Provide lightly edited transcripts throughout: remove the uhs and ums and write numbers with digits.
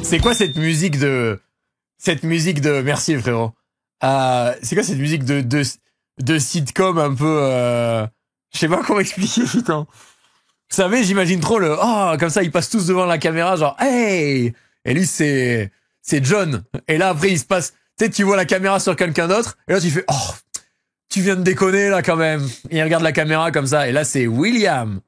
C'est quoi cette musique de... Merci frérot. C'est quoi cette musique de sitcom un peu... Je sais pas comment expliquer, putain. Vous savez, j'imagine trop le... Oh, comme ça, ils passent tous devant la caméra, genre... Hey! Et lui, c'est John. Et là, après, il se passe... Peut-être tu vois la caméra sur quelqu'un d'autre. Et là, tu fais... Oh, tu viens de déconner, là, quand même. Et il regarde la caméra comme ça. Et là, c'est William.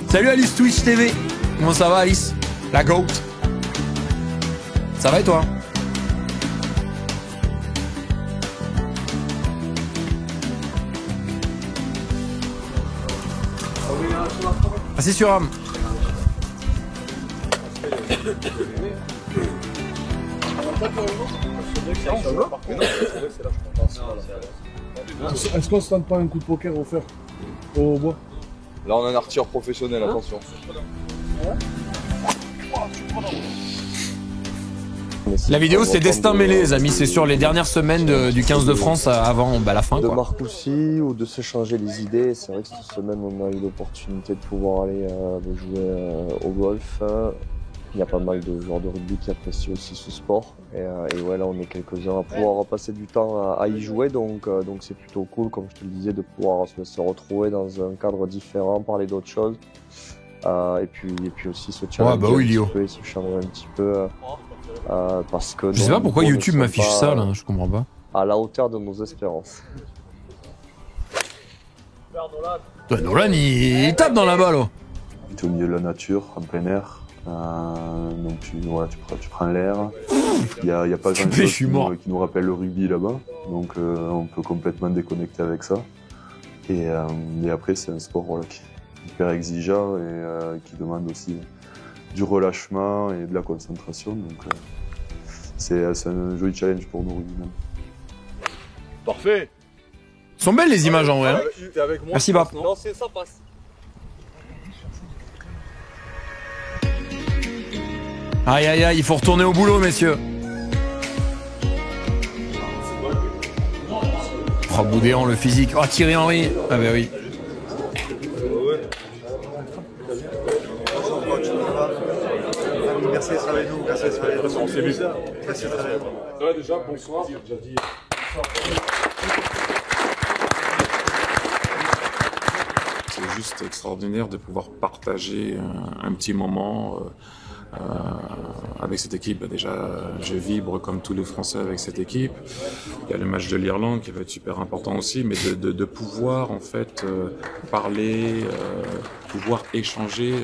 Salut Alice Twitch TV. Comment ça va, Alice? La GOAT. Ça va et toi? Ah, c'est sûr. Est-ce qu'on se tente pas un coup de poker offert au bois? Là, on a un artilleur professionnel, attention. La vidéo, c'est Destin mêlé, les amis. C'est sur les dernières semaines du 15 de France avant la fin. De Quoi. Marcoussis ou de s'échanger les idées. C'est vrai que cette semaine, on a eu l'opportunité de pouvoir aller de jouer au golf. Il y a pas mal de joueurs de rugby qui apprécient aussi ce sport. Et ouais, là, on est quelques-uns à pouvoir passer du temps à y jouer. Donc c'est plutôt cool, comme je te le disais, de pouvoir se retrouver dans un cadre différent, parler d'autres choses. Et puis aussi se challenger un petit peu et se chambrer un petit peu. Parce que je sais pas pourquoi YouTube m'affiche ça, là. Je comprends pas. À la hauteur de nos espérances. Nolan, il tape dans la balle. Tu es au milieu de la nature, en plein air. Donc tu prends l'air. Il y a pas grand chose qui nous rappelle le rugby là-bas. Donc on peut complètement déconnecter avec ça. Et après c'est un sport voilà, qui est hyper exigeant et qui demande aussi du relâchement et de la concentration. Donc c'est un joli challenge pour nous rugbymen. Parfait. Sont belles les images en vrai. Hein. Merci Bap. Non, ça passe. Aïe aïe aïe, il faut retourner au boulot, messieurs. Oh, Boudéan, le physique. Oh, Thierry Henry. Ah, bah oui. Merci d'être avec nous. Merci d'être avec nous. C'est bizarre. Merci d'être avec nous. Ça va déjà, bonsoir. J'ai déjà dit. C'est juste extraordinaire de pouvoir partager un petit moment avec cette équipe. Déjà, je vibre comme tous les Français avec cette équipe. Il y a le match de l'Irlande qui va être super important aussi, mais de pouvoir en fait parler, pouvoir échanger.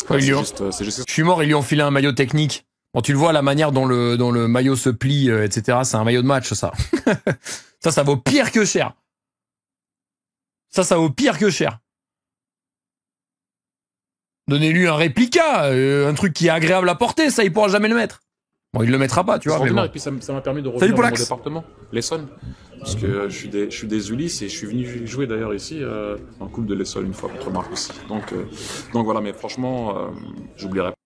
C'est juste... Je suis mort, ils lui ont filé un maillot technique. Bon, tu le vois, la manière dont le maillot se plie, etc. C'est un maillot de match, ça. ça vaut pire que cher. Ça vaut pire que cher. Donnez-lui un réplica, un truc qui est agréable à porter, ça, il pourra jamais le mettre. Bon, il le mettra pas, tu vois. Mais bon. Et puis ça m'a permis de revenir dans mon département, l'Essonne. Parce que je suis des Ulysses et je suis venu jouer d'ailleurs ici en Coupe de l'Essonne une fois contre Marcoussis. Donc voilà, mais franchement, j'oublierai pas.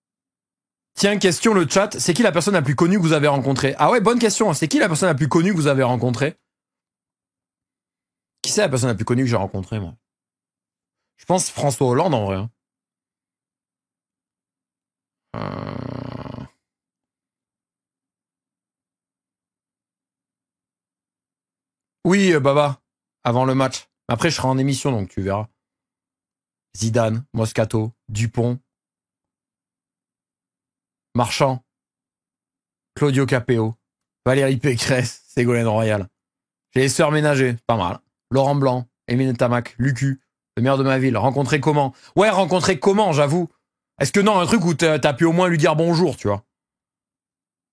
Tiens, question le chat, c'est qui la personne la plus connue que vous avez rencontrée? Ah ouais, bonne question, c'est qui la personne la plus connue que vous avez rencontrée? Qui c'est la personne la plus connue que j'ai rencontrée, moi? Je pense François Hollande, en vrai. Hein. Oui, Baba, avant le match. Après, je serai en émission, donc tu verras. Zidane, Moscato, Dupont, Marchand, Claudio Capéo, Valérie Pécresse, Ségolène Royal. J'ai les sœurs ménagers, pas mal. Laurent Blanc, Émile Tamac, Lucu, le maire de ma ville. Rencontrer comment? Ouais, rencontrer comment, j'avoue. Est-ce que non, un truc où t'as pu au moins lui dire bonjour, tu vois?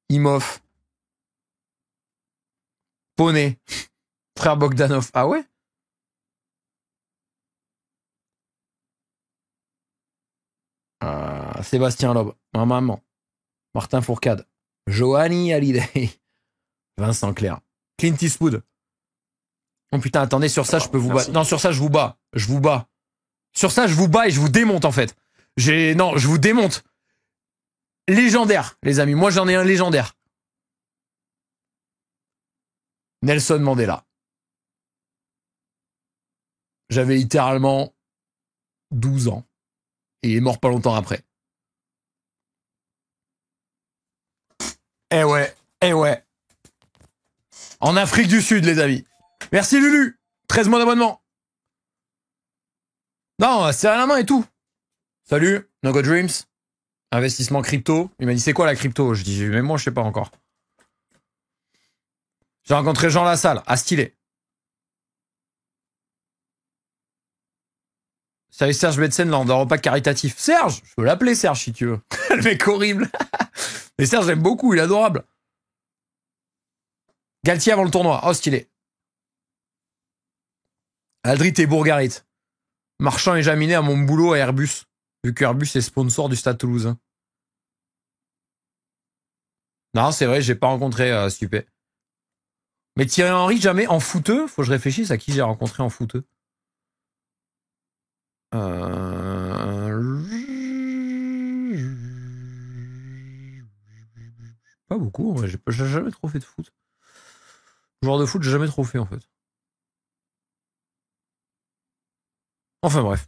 Imhoff. Poney. Frère Bogdanov. Ah ouais? Sébastien Loeb. Ma maman. Martin Fourcade. Johanny Hallyday. Vincent Clerc. Clint Eastwood. Oh putain, attendez, sur ça, je peux vous battre. Non, sur ça, je vous bats. Je vous bats. Sur ça, je vous bats et je vous démonte, en fait. Non, je vous démonte. Légendaire, les amis. Moi, j'en ai un légendaire. Nelson Mandela. J'avais littéralement 12 ans. Et il est mort pas longtemps après. Eh ouais, eh ouais. En Afrique du Sud, les amis. Merci Lulu. 13 mois d'abonnement. Non, c'est à la main et tout. Salut, No Go Dreams. Investissement crypto. Il m'a dit c'est quoi la crypto? Je dis mais moi je sais pas encore. J'ai rencontré Jean Lassalle, à stylé. Salut Serge Betsen lors d'un repas caritatif. Serge, je peux l'appeler Serge si tu veux. Le mec horrible. Mais Serge j'aime beaucoup, il est adorable. Galtier avant le tournoi, oh stylé. Aldrit et Bourgarit. Marchand et Jaminet à mon boulot à Airbus. Vu que Airbus est sponsor du Stade Toulousain. Non, c'est vrai, j'ai pas rencontré Stupé. Mais Thierry Henry, jamais en footeux. Faut que je réfléchisse à qui j'ai rencontré en footeux. Pas beaucoup, ouais. J'ai jamais trop fait de foot. Joueur de foot, j'ai jamais trop fait en fait. Enfin bref.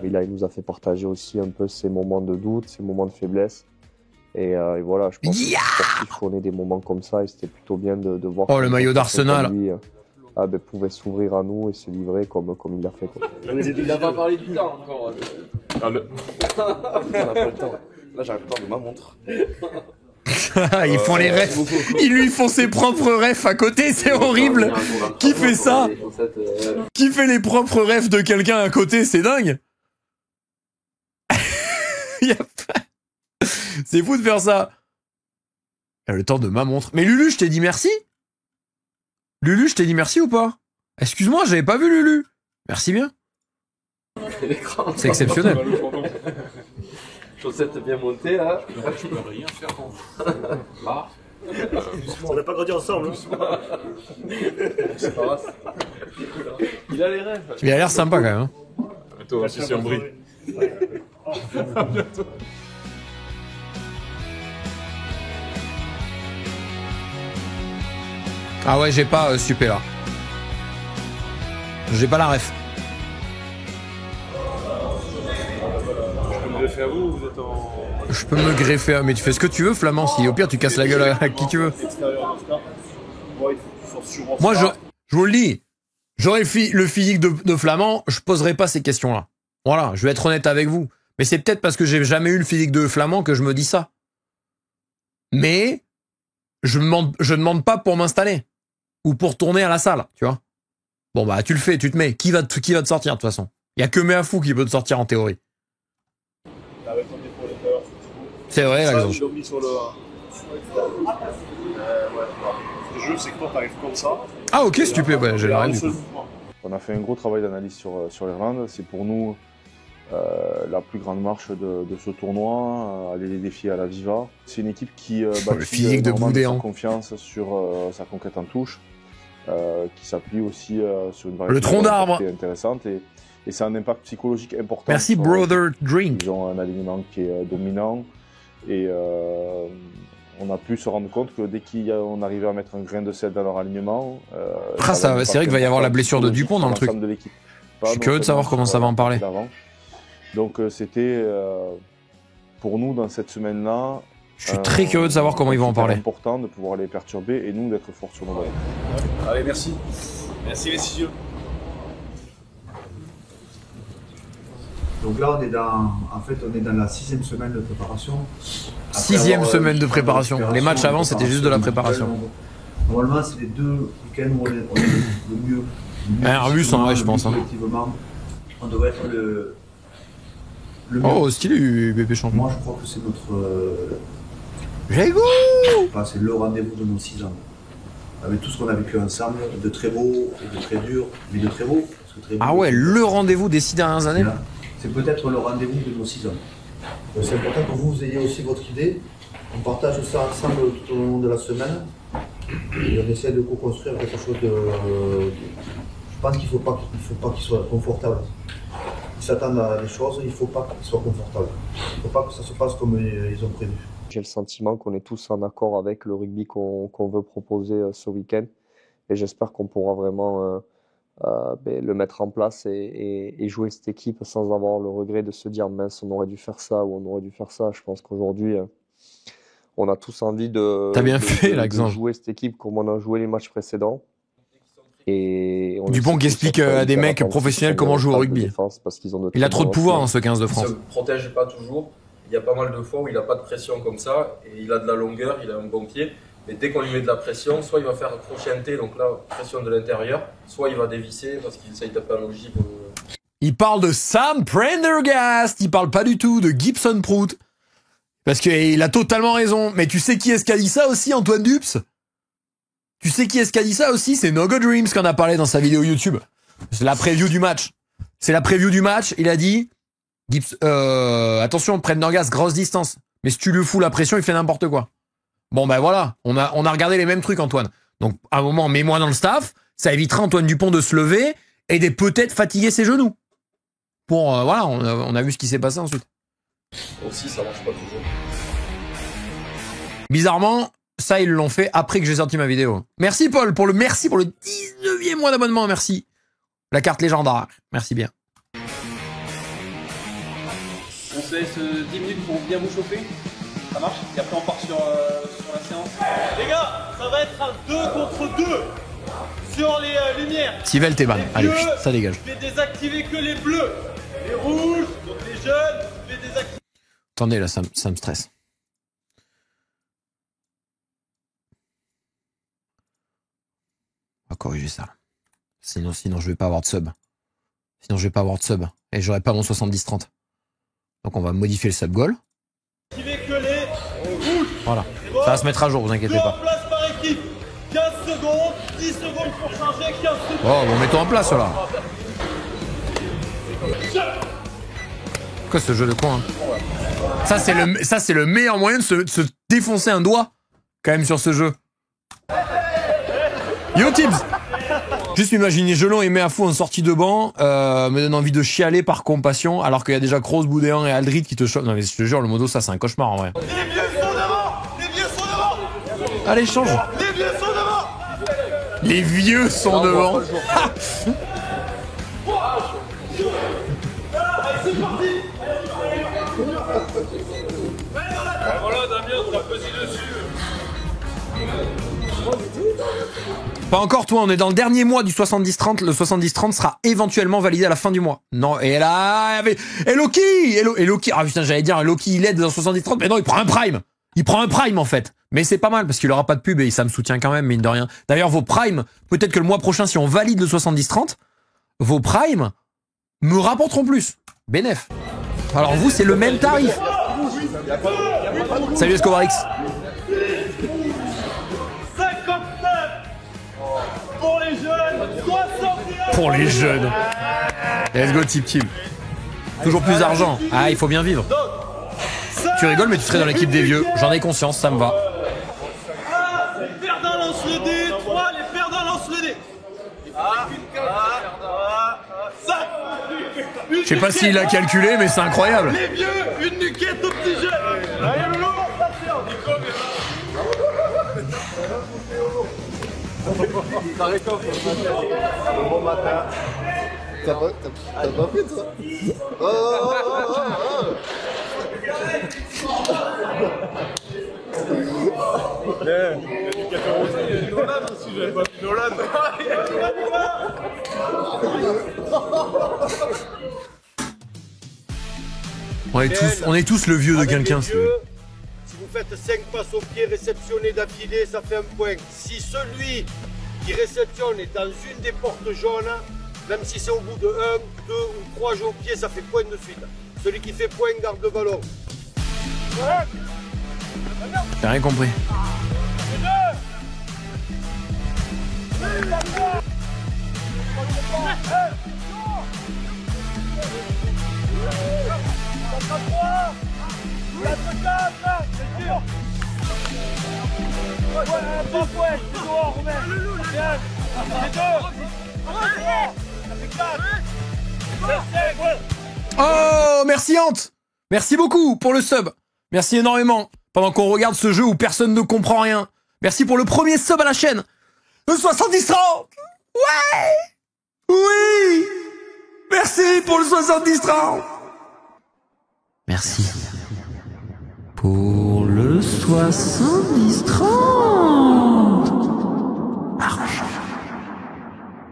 Mais là, il nous a fait partager aussi un peu ses moments de doute, ses moments de faiblesse. Et voilà, je pense que sportif qu'on ait des moments comme ça, et c'était plutôt bien de voir. Oh, le maillot d'Arsenal. Lui, pouvait s'ouvrir à nous et se livrer comme il l'a fait. Quoi. Il a pas parlé du temps encore. Ah, le... On n'a pas le temps. Là, j'arrive pas de ma montre. Ils font les refs. Ils lui font ses propres refs à côté, c'est horrible. Qui fait ça? Qui fait les propres refs de quelqu'un à côté, c'est dingue. C'est fou de faire ça. Le temps de ma montre. Mais Lulu, je t'ai dit merci. Lulu, je t'ai dit merci ou pas? Excuse-moi, j'avais pas vu Lulu. Merci bien. C'est exceptionnel. Chaussette bien montée là. Je peux rien faire pour vous. Là. On n'a pas grandi ensemble. Il a les rêves. Il a l'air sympa quand même. Hein. Toi aussi, c'est un bris. Ah ouais, j'ai pas Stupé là. J'ai pas la ref. Je peux me greffer à vous, vous êtes en... Je peux me greffer à... Mais tu fais ce que tu veux, Flamand. Si au pire, tu casses la gueule à qui tu veux. Moi, je vous le dis. J'aurais le physique de Flamand, je poserais pas ces questions-là. Voilà, je vais être honnête avec vous. Mais c'est peut-être parce que j'ai jamais eu le physique de Flamand que je me dis ça. Mais je demande pas pour m'installer. Ou pour tourner à la salle, tu vois. Bon bah tu le fais, tu te mets. Qui va te sortir de toute façon? Il y a que Méafou qui peut te sortir en théorie. C'est vrai, là, Le jeu, c'est que toi, t'arrives comme ça. Ah ok, stupé, bah, j'ai la règle. On a fait un gros travail d'analyse sur l'Irlande. C'est pour nous la plus grande marche de ce tournoi, aller les défier à la Viva. C'est une équipe qui le physique de Boudéan. Confiance sur sa conquête en touche, qui s'appuie aussi sur une variété le tronc d'arbre intéressante et ça a un impact psychologique important. Merci Brother Drink. Ils ont un alignement qui est dominant et on a pu se rendre compte que dès qu'on arrivait à mettre un grain de sel dans leur alignement, c'est vrai qu'il va y avoir la blessure de Dupont dans le truc. Je suis curieux de savoir comment ça va en parler. Donc c'était pour nous dans cette semaine-là. Je suis très curieux de savoir comment ils vont en parler. C'est important de pouvoir les perturber et nous d'être forts sur nos balles. Allez, merci. Merci les cieux. Donc là, on est dans la 6e semaine de préparation. Après 6e semaine de préparation. Les matchs avant, c'était juste de la préparation. Normalement, c'est les 2 week-ends où on est le mieux. Airbus, en vrai, je pense. Effectivement, on devrait être le mieux. Oh, stylé, bébé champion. Moi, je crois que c'est notre... c'est le rendez-vous de nos 6 ans. Avec tout ce qu'on a vécu ensemble, de très beau et de très dur, mais de très beau. Ah ouais, le rendez-vous des 6 dernières années. C'est peut-être le rendez-vous de nos 6 ans. C'est important que vous ayez aussi votre idée. On partage ça ensemble tout au long de la semaine. Et on essaie de co-construire quelque chose de... Je pense qu'il ne faut pas qu'il soit confortable. Ils s'attendent à des choses, il ne faut pas qu'ils soient confortables. Il ne faut pas que ça se passe comme ils ont prévu. J'ai le sentiment qu'on est tous en accord avec le rugby qu'on veut proposer ce week-end. Et j'espère qu'on pourra vraiment le mettre en place et jouer cette équipe sans avoir le regret de se dire mince, on aurait dû faire ça ou on aurait dû faire ça. Je pense qu'aujourd'hui, on a tous envie de jouer cette équipe comme on a joué les matchs précédents. Et Dupont qui explique à des mecs professionnels comment jouer au rugby. Il a trop de pouvoir dans ce 15 de France. Il ne se protège pas toujours. Il y a pas mal de fois où il n'a pas de pression comme ça et il a de la longueur, il a un bon pied. Mais dès qu'on lui met de la pression, soit il va faire crochet, donc là, pression de l'intérieur, soit il va dévisser parce qu'il essaye de taper un ogive. Il parle de Sam Prendergast, il parle pas du tout de Gibson Prout. Parce qu'il a totalement raison. Mais tu sais qui est-ce qui a dit ça aussi, Antoine Dups? Tu sais qui est-ce qui a dit ça aussi? C'est No Go Dreams qui en a parlé dans sa vidéo YouTube. C'est la preview du match. Il a dit attention, Prendergast, grosse distance. Mais si tu lui fous la pression, il fait n'importe quoi. Bon ben voilà, on a regardé les mêmes trucs, Antoine. Donc à un moment, mets-moi dans le staff, ça évitera Antoine Dupont de se lever et de peut-être fatiguer ses genoux. Pour voilà, on a vu ce qui s'est passé ensuite. Aussi, ça marche pas toujours. Bizarrement, ça ils l'ont fait après que j'ai sorti ma vidéo. Merci Paul pour le 19e mois d'abonnement, merci. La carte légendaire, merci bien. On se laisse 10 minutes pour bien vous chauffer. Ça marche? Et après on part sur la séance. Les gars, ça va être un 2 contre 2 sur les lumières. Sivel t'es ban. Allez, ça dégage. Je vais désactiver que les bleus. Les rouges, donc les jeunes, je vais désactiver. Attendez là, ça me stresse. On va corriger ça. Sinon je vais pas avoir de sub. Et j'aurai pas mon 70-30. Donc on va modifier le sub goal. Voilà. Ça va se mettre à jour, vous inquiétez pas. En place par équipe. 15 secondes, 10 secondes pour changer, 15 secondes. Oh, bon, mettons en place là. Quoi ce jeu de con, hein? Ça c'est le meilleur moyen de se défoncer un doigt quand même sur ce jeu. Yo Tibbs. Juste imaginer Gelon et Méafou en sortie de banc, me donne envie de chialer par compassion, alors qu'il y a déjà Kroos, Boudéan et Aldrit qui te chopent. Non mais je te jure, le modo ça c'est un cauchemar en vrai. Les vieux sont devant. Les vieux sont devant. Allez, change. Les vieux sont devant. Les vieux sont devant. Allez, c'est parti. Voilà, Damien, t'as pesé dessus. Pas encore toi, on est dans le dernier mois du 70-30. Le 70-30 sera éventuellement validé à la fin du mois. Non, et là, et Loki, ah putain, j'allais dire, Loki il aide dans le 70-30, mais non, il prend un prime. Il prend un prime en fait. Mais c'est pas mal parce qu'il aura pas de pub et ça me soutient quand même, mine de rien. D'ailleurs, vos primes, peut-être que le mois prochain, si on valide le 70-30, vos primes me rapporteront plus. Bénef. Alors vous, c'est le même tarif. Salut Escobarix. Pour les jeunes, 61. Pour les jeunes. Let's go, Tip Team. Toujours plus d'argent. Ah, il faut bien vivre. Tu rigoles, mais tu serais dans l'équipe des vieux. J'en ai conscience, ça me va. Les perdants lancent le dé. 3, les perdants lancent le dé. Je sais pas s'il a calculé, mais c'est incroyable. Les vieux, une nuquette aux petits jeunes. Allez, Loulou, Ça récolte. Bon matin. T'as pas fait toi? Il y a du café rosé, il y a du Nolan aussi, j'avais pas vu Nolan. On est tous le vieux de quelqu'un. Si vous faites 5 passes au pied réceptionnés d'affilée, ça fait un point. Si celui qui réceptionne est dans une des portes jaunes, même si c'est au bout de 1, 2 ou 3 jeux au pied, ça fait point de suite. Celui qui fait point garde le ballon. J'ai rien compris. Oh, merci Ant. Merci beaucoup pour le sub. Merci énormément. Pendant qu'on regarde ce jeu où personne ne comprend rien. Merci pour le premier sub à la chaîne. Le 70-30. Ouais. Oui! Merci pour le 70-30! Merci. Pour le 70-30! Argent.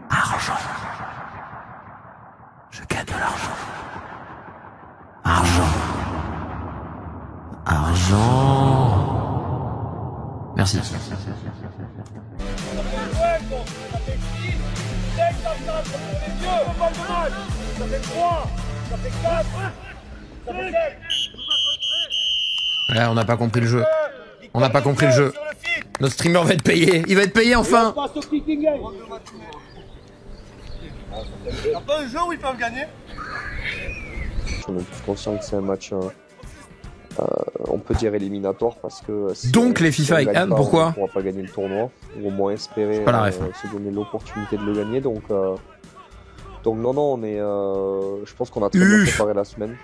Argent. Je gagne de l'argent. Argent. Argent. Merci. Là, on n'a pas compris le jeu. On n'a pas compris le jeu. Notre streamer va être payé. Il va être payé enfin. T'as pas un jeu où ils peuvent gagner? On est tous conscients que c'est un match, on peut dire éliminatoire parce que si donc les FIFA gagne pas, pourquoi on ne pourra pas gagner le tournoi ou au moins espérer se donner l'opportunité de le gagner. Donc non, on est, je pense qu'on a très bien préparé la semaine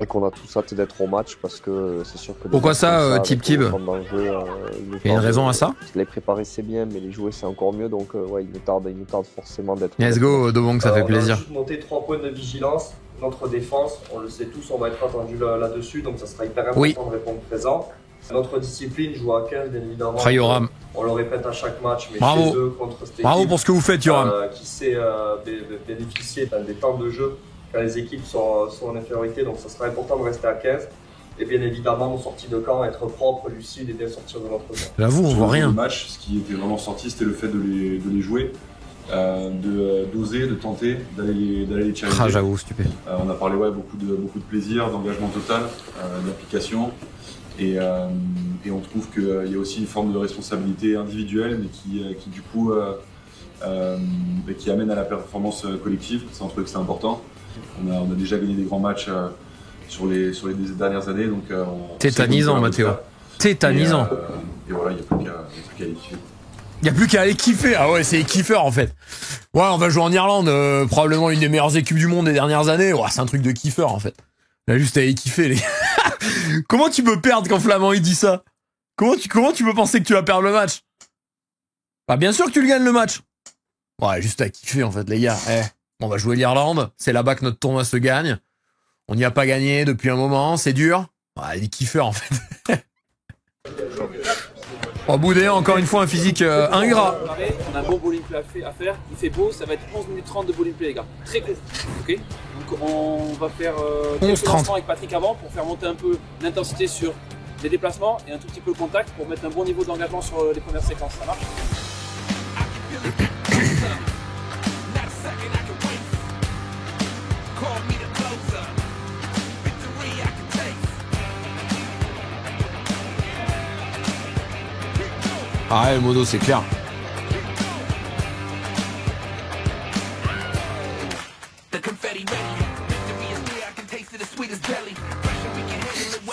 et qu'on a tous hâte d'être au match parce que c'est sûr que pourquoi ça, Tib Tib? Il y a une raison à ça? Les préparer c'est bien, mais les jouer c'est encore mieux. Donc ouais, il nous tarde forcément d'être. Let's go, Dobong, ça fait plaisir. On a juste monté 3 points de vigilance. Notre défense, on le sait tous, on va être attendu là-dessus, donc ça sera hyper important de répondre présent. Notre discipline joue à 15, bien évidemment. Yoram. On le répète à chaque match, mais bravo. chez eux, contre cette équipe, bravo pour ce que vous faites, Yoram. Qui sait bénéficier des temps de jeu quand les équipes sont en infériorité, donc ça sera important de rester à 15. Et bien évidemment, nos sorties de camp, être propre, lucide et bien sortir de notre camp. J'avoue, on voit rien. Le match, ce qui était vraiment sorti, c'était le fait de les jouer. D'oser, de tenter, d'aller les challenger. Ah, j'avoue, stupide. On a parlé beaucoup de plaisir, d'engagement total, d'application. Et on trouve qu'il y a aussi une forme de responsabilité individuelle, mais qui du coup qui amène à la performance collective. Ça, on trouve que c'est important. On a déjà gagné des grands matchs sur les dernières années. Donc, tétanisant, Mathéo. Tétanisant. Et voilà, il n'y a plus qu'à aller kiffer. Il n'y a plus qu'à aller kiffer. Ah ouais, c'est les kiffeurs en fait. Ouais, on va jouer en Irlande, probablement une des meilleures équipes du monde des dernières années. Ouais, c'est un truc de kiffeur en fait. Là, juste à aller kiffer, les Comment tu peux perdre quand Flamand il dit ça? Comment tu peux penser que tu vas perdre le match? Bah bien sûr que tu le gagnes le match. Ouais, juste à kiffer en fait, les gars. On va jouer l'Irlande, c'est là-bas que notre tournoi se gagne. On n'y a pas gagné depuis un moment, c'est dur. Ouais, les kiffeurs en fait. Oh, Boudéa, encore une fois un physique ingrat. On a un bon bowling play à faire, il fait beau, ça va être 11 minutes 30 de bowling play les gars, très court. Ok, donc on va faire quelques lancements avec Patrick avant pour faire monter un peu l'intensité sur les déplacements et un tout petit peu le contact pour mettre un bon niveau d'engagement sur les premières séquences, ça marche? Ah ouais, le mono, c'est clair.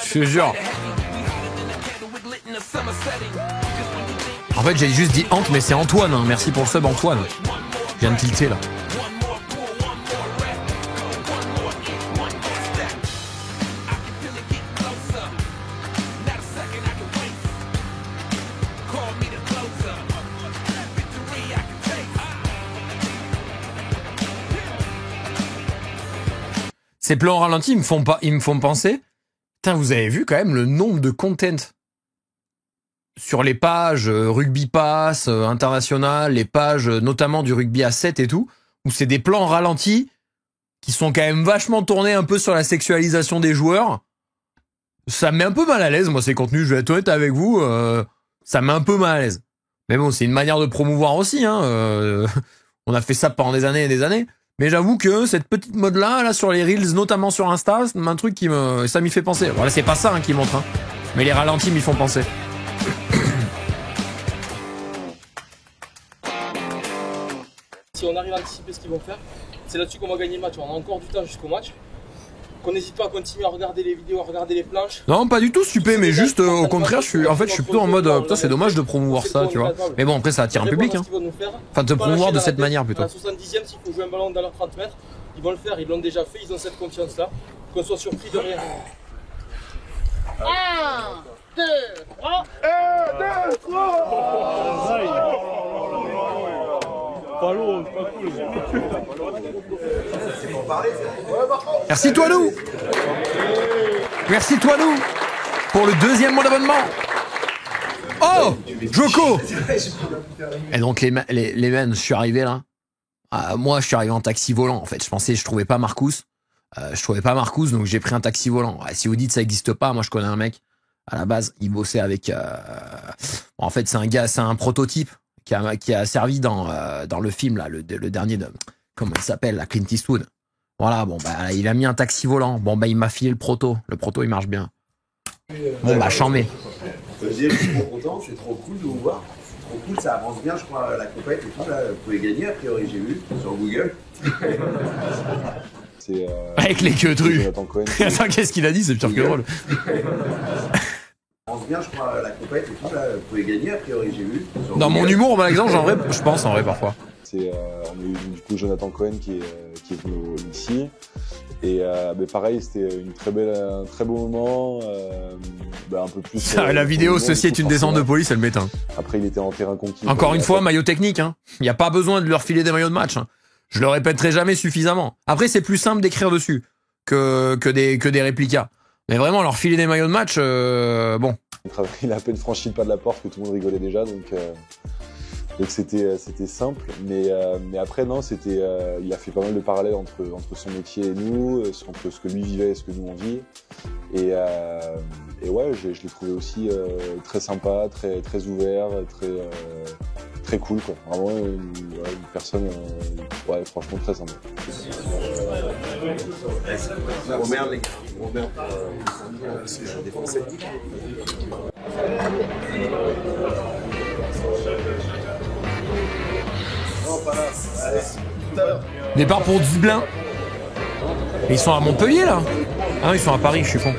Je te jure. En fait, j'ai juste dit Ant, mais c'est Antoine. Hein. Merci pour le sub, Antoine. Je viens de tilter là. Ces plans ralentis, ils me font penser. Putain, vous avez vu quand même le nombre de content sur les pages Rugby Pass international, les pages notamment du rugby à 7 et tout, où c'est des plans ralentis qui sont quand même vachement tournés un peu sur la sexualisation des joueurs. Ça me met un peu mal à l'aise, moi, ces contenus, je vais être honnête avec vous, ça me met un peu mal à l'aise. Mais bon, c'est une manière de promouvoir aussi, hein. On a fait ça pendant des années et des années. Mais j'avoue que cette petite mode-là, là, sur les Reels, notamment sur Insta, c'est un truc ça m'y fait penser. Voilà, c'est pas ça qui montre, hein. Mais les ralentis m'y font penser. Si on arrive à anticiper ce qu'ils vont faire, c'est là-dessus qu'on va gagner le match. On a encore du temps jusqu'au match. Qu'on n'hésite pas à continuer à regarder les vidéos, à regarder les planches. Non, pas du tout stupé, mais juste au contraire, je suis plutôt en mode putain, c'est dommage de promouvoir ça, tu vois. Mais bon, après ça attire un public, hein. Enfin, de promouvoir de cette manière plutôt. À la 70e, s'il faut jouer un ballon dans leurs 30 mètres, ils vont le faire, ils l'ont déjà fait, ils ont cette confiance-là. Qu'on soit surpris de rien. 1, 2, 3. 1, 2, 3. pas lourd, c'est pas cool. C'est pour parler, Merci Toinou. Merci Toinou pour le 2e mois d'abonnement. Oh, Joko. Et donc les men, je suis arrivé là. Moi, je suis arrivé en taxi volant. En fait, je trouvais pas Marcus. Donc j'ai pris un taxi volant. Si vous dites ça existe pas, moi je connais un mec. À la base, il bossait avec. En fait, c'est un gars, c'est un prototype qui a servi dans le film là, le dernier de. Comment il s'appelle, la Clint Eastwood. Voilà, bon bah il a mis un taxi volant. Bon bah il m'a filé le proto. Le proto il marche bien. Bon bah j'en mets. Je suis trop content, c'est trop cool de vous voir. C'est trop cool, ça avance bien, je crois, la compète et tout. Là, vous pouvez gagner, a priori, j'ai vu sur Google. Avec les queues trues. Attends, qu'est-ce qu'il a dit? C'est pire que drôle. Ça avance bien, je crois, la compète et tout. Là, vous pouvez gagner, a priori, j'ai vu. Dans mon humour, par exemple, en vrai, je pense en vrai parfois. On a eu du coup Jonathan Cohen qui est venu ici. Et pareil, c'était un très beau moment. Un peu plus. La vidéo, ceci est une descente de police, elle m'éteint. Après, il était en terrain conquis. Encore une fois, maillot technique. Hein. Il n'y a pas besoin de leur filer des maillots de match. Hein. Je le répéterai jamais suffisamment. Après, c'est plus simple d'écrire dessus que des réplicas. Mais vraiment, leur filer des maillots de match, bon. Il a à peine franchi le pas de la porte que tout le monde rigolait déjà, donc c'était simple. Mais après, non, il a fait pas mal de parallèles entre son métier et nous, entre ce que lui vivait et ce que nous on vit. Et ouais, je l'ai trouvé aussi très sympa, très ouvert, très cool, quoi. Vraiment une personne, franchement très sympa. Merde, les gars. Merde, c'est défoncé. Départ pour Dublin. Ils sont à Montpellier là. Ah non, ils sont à Paris, je suis con.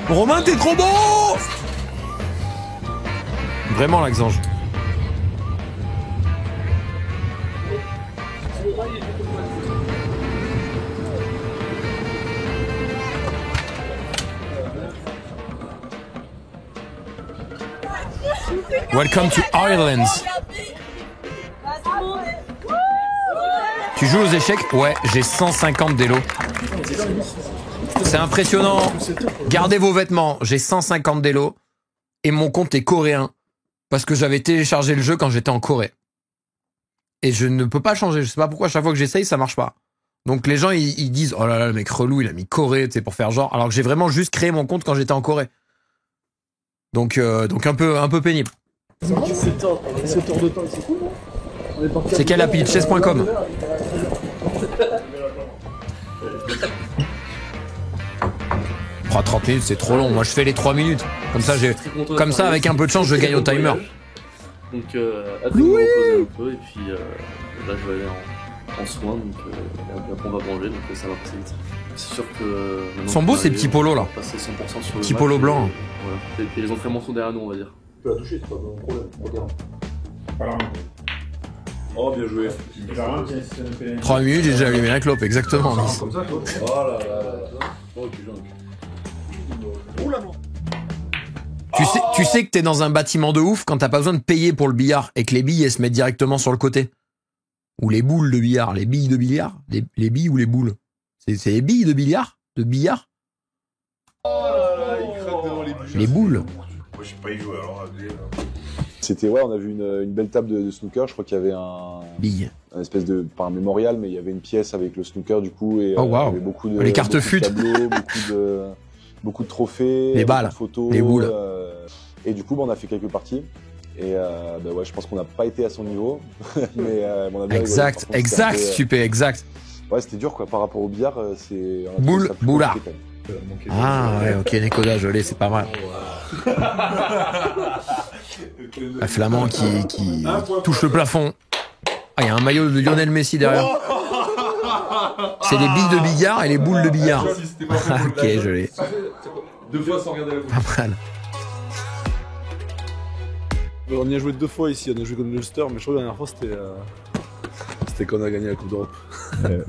Romain, t'es trop beau! Vraiment, Laxange. Welcome to Ireland. Tu joues aux échecs? Ouais, j'ai 150 d'élo. C'est impressionnant. Gardez vos vêtements. J'ai 150 d'élo. Et mon compte est coréen. Parce que j'avais téléchargé le jeu quand j'étais en Corée. Et je ne peux pas changer. Je sais pas pourquoi, à chaque fois que j'essaye, ça marche pas. Donc les gens, ils disent, oh là là, le mec relou, il a mis Corée, tu sais, pour faire genre. Alors que j'ai vraiment juste créé mon compte quand j'étais en Corée. Donc un peu pénible. C'est heures de temps, c'est cool, non? C'est quelle appli? Chess.com. Oh, 30 minutes, c'est trop long. Moi, je fais les 3 minutes. Comme ça, avec un peu de chance, je gagne au timer. Donc, après, on va reposer un peu. Et puis, là, je vais aller en soins. Donc, après, on va manger. Donc, ça va passer vite. C'est sûr que. Ils sont beaux, ces petits polos, là. Passer 100% sur le petits polos blancs. Voilà. Et puis, les entraînements sont derrière nous, on va dire. Tu peux la toucher, c'est pas un problème. Regarde. Voilà. Oh, bien joué. 3 minutes, j'ai déjà allumé la clope, exactement. Comme ça, toi. Oh là là. Oh, Oula, non. Tu sais que t'es dans un bâtiment de ouf quand t'as pas besoin de payer pour le billard et que les billes elles se mettent directement sur le côté. Ou les boules de billard. Les billes de billard? Les billes ou les boules? C'est les billes de billard? De billard? Oh là là, il craque devant les boules. Les boules. Moi, je sais pas y jouer alors. On a vu une belle table de snooker. Je crois qu'il y avait un espèce de, pas un mémorial, mais il y avait une pièce avec le snooker du coup et il y avait beaucoup de les cartes fut, beaucoup de trophées, les balles, de photos, les boules. Et du coup, on a fait quelques parties. Et ouais, je pense qu'on n'a pas été à son niveau, mais on a bien exact, rigolé. Super, exact. Ouais, c'était dur quoi. Par rapport au billard, c'est boulard. Ah ouais, ok, Nekoda, je l'ai, c'est pas mal. Un Flamand qui touche le plafond. Ah, il y a un maillot de Lionel Messi derrière. C'est les billes de billard et les boules de billard. Ok, je l'ai. 2 fois sans regarder la boule. Pas mal. On y a joué 2 fois ici, on a joué contre l'Ulster, mais je crois que la dernière fois c'était quand on a gagné la Coupe d'Europe. Ouais.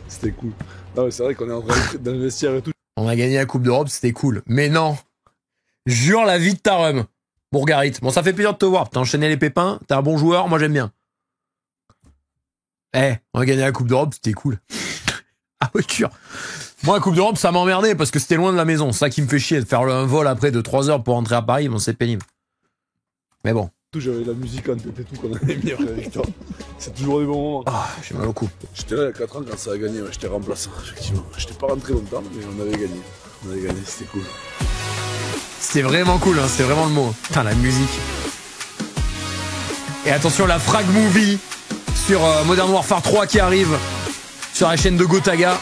C'était cool. Non, mais c'est vrai qu'on est en train dans le vestiaire et tout. On a gagné la Coupe d'Europe, c'était cool. Mais non, jure la vie de ta rhum. Bourgarit. Bon, ça fait plaisir de te voir. T'as enchaîné les pépins, t'es un bon joueur, moi j'aime bien. On a gagné la Coupe d'Europe, c'était cool. Ah ouais, sûr. Moi, la Coupe d'Europe, ça m'emmerdait parce que c'était loin de la maison. C'est ça qui me fait chier, de faire un vol après de 3 heures pour rentrer à Paris. Bon, c'est pénible. Mais bon. J'avais la musique en tête et tout qu'on avait mis après la victoire. C'est toujours des bons moments. Ah, j'ai mal au cou. J'étais là il y a 4 ans quand ça a gagné, ouais, j'étais remplaçant, effectivement. J'étais pas rentré longtemps, mais on avait gagné. On avait gagné, c'était cool. C'était vraiment cool, hein, c'était vraiment le mot. Putain, la musique. Et attention, la frag movie sur Modern Warfare 3 qui arrive sur la chaîne de Gotaga.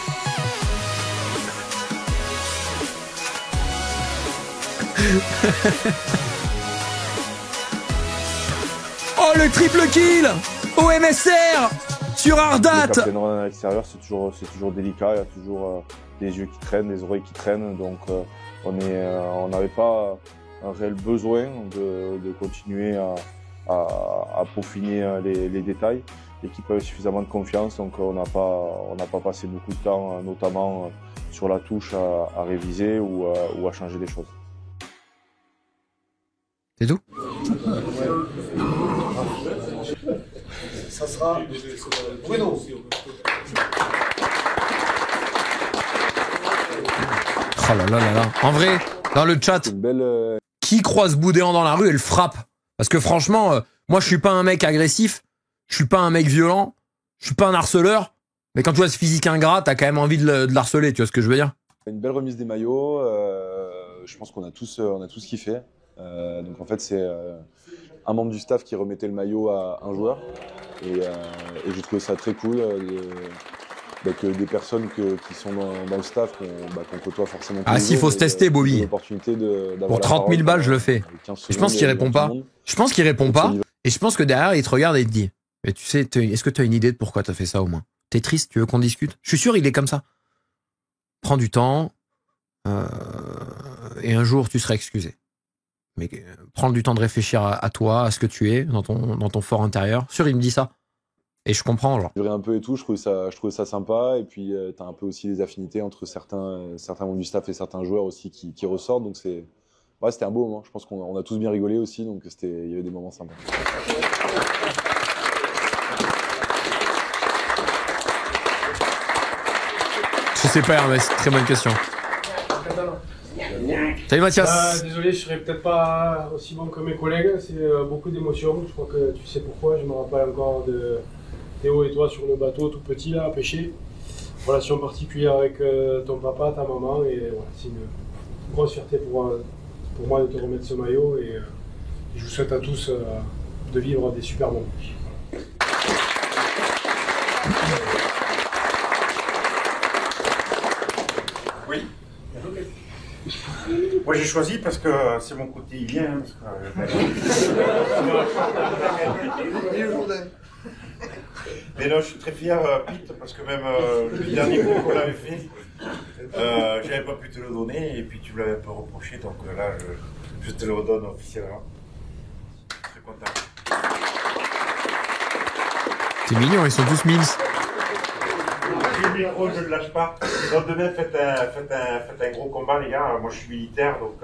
Oh, le triple kill au MSR sur Ardat. Le Captain Run à l'extérieur, c'est toujours délicat, il y a toujours des yeux qui traînent, des oreilles qui traînent, donc on n'avait pas un réel besoin de continuer à peaufiner les détails. L'équipe avait suffisamment de confiance, donc on n'a pas passé beaucoup de temps, notamment sur la touche, à réviser ou à changer des choses. C'est tout? Ça sera Bruno. Oh là là là là. En vrai, dans le chat, qui croise Boudéan dans la rue et le frappe? Parce que franchement, moi je suis pas un mec agressif, je suis pas un mec violent, je suis pas un harceleur, mais quand tu vois ce physique ingrat, t'as quand même envie de l'harceler, tu vois ce que je veux dire? Une belle remise des maillots, je pense qu'on a tous kiffé. Donc en fait c'est un membre du staff qui remettait le maillot à un joueur et j'ai trouvé ça très cool que des personnes qui sont dans le staff qu'on côtoie forcément. Ah si, faut se tester, Bobby. Pour 30 000 balles, je le fais. Je pense qu'il répond pas. Je pense qu'il répond pas. Et je pense que derrière, il te regarde et il te dit, mais tu sais, est-ce que tu as une idée de pourquoi tu as fait ça au moins? T'es triste, tu veux qu'on discute? Je suis sûr, il est comme ça. Prends du temps et un jour, tu seras excusé. Mais prends du temps de réfléchir à toi, à ce que tu es, dans ton fort intérieur. Sûr, il me dit ça. Et je comprends, genre. Je un peu et tout, je trouvais ça sympa. Et puis, t'as un peu aussi des affinités entre certains membres du staff et certains joueurs aussi qui ressortent. Donc, c'était un beau moment. Je pense qu'on a tous bien rigolé aussi. Donc, il y avait des moments sympas. Je sais pas, Hermès, très bonne question. Salut Mathias. Désolé, je serai peut-être pas aussi bon que mes collègues, c'est beaucoup d'émotions, je crois que tu sais pourquoi, je me rappelle encore de Théo et toi sur le bateau tout petit là à pêcher. Relation particulière avec ton papa, ta maman, et voilà, c'est une grosse fierté pour moi de te remettre ce maillot et je vous souhaite à tous de vivre des super moments. Oui. Moi j'ai choisi parce que c'est mon côté ilien. Mais non, je suis très fier, Pete, parce que même le dernier coup qu'on avait fait, j'avais pas pu te le donner et puis tu me l'avais un peu reproché, donc là je te le redonne officiellement. Très content. C'est mignon, ils sont tous mimes. Le micro, je ne le lâche pas. Donc demain, faites un gros combat, les gars. Moi, je suis militaire, donc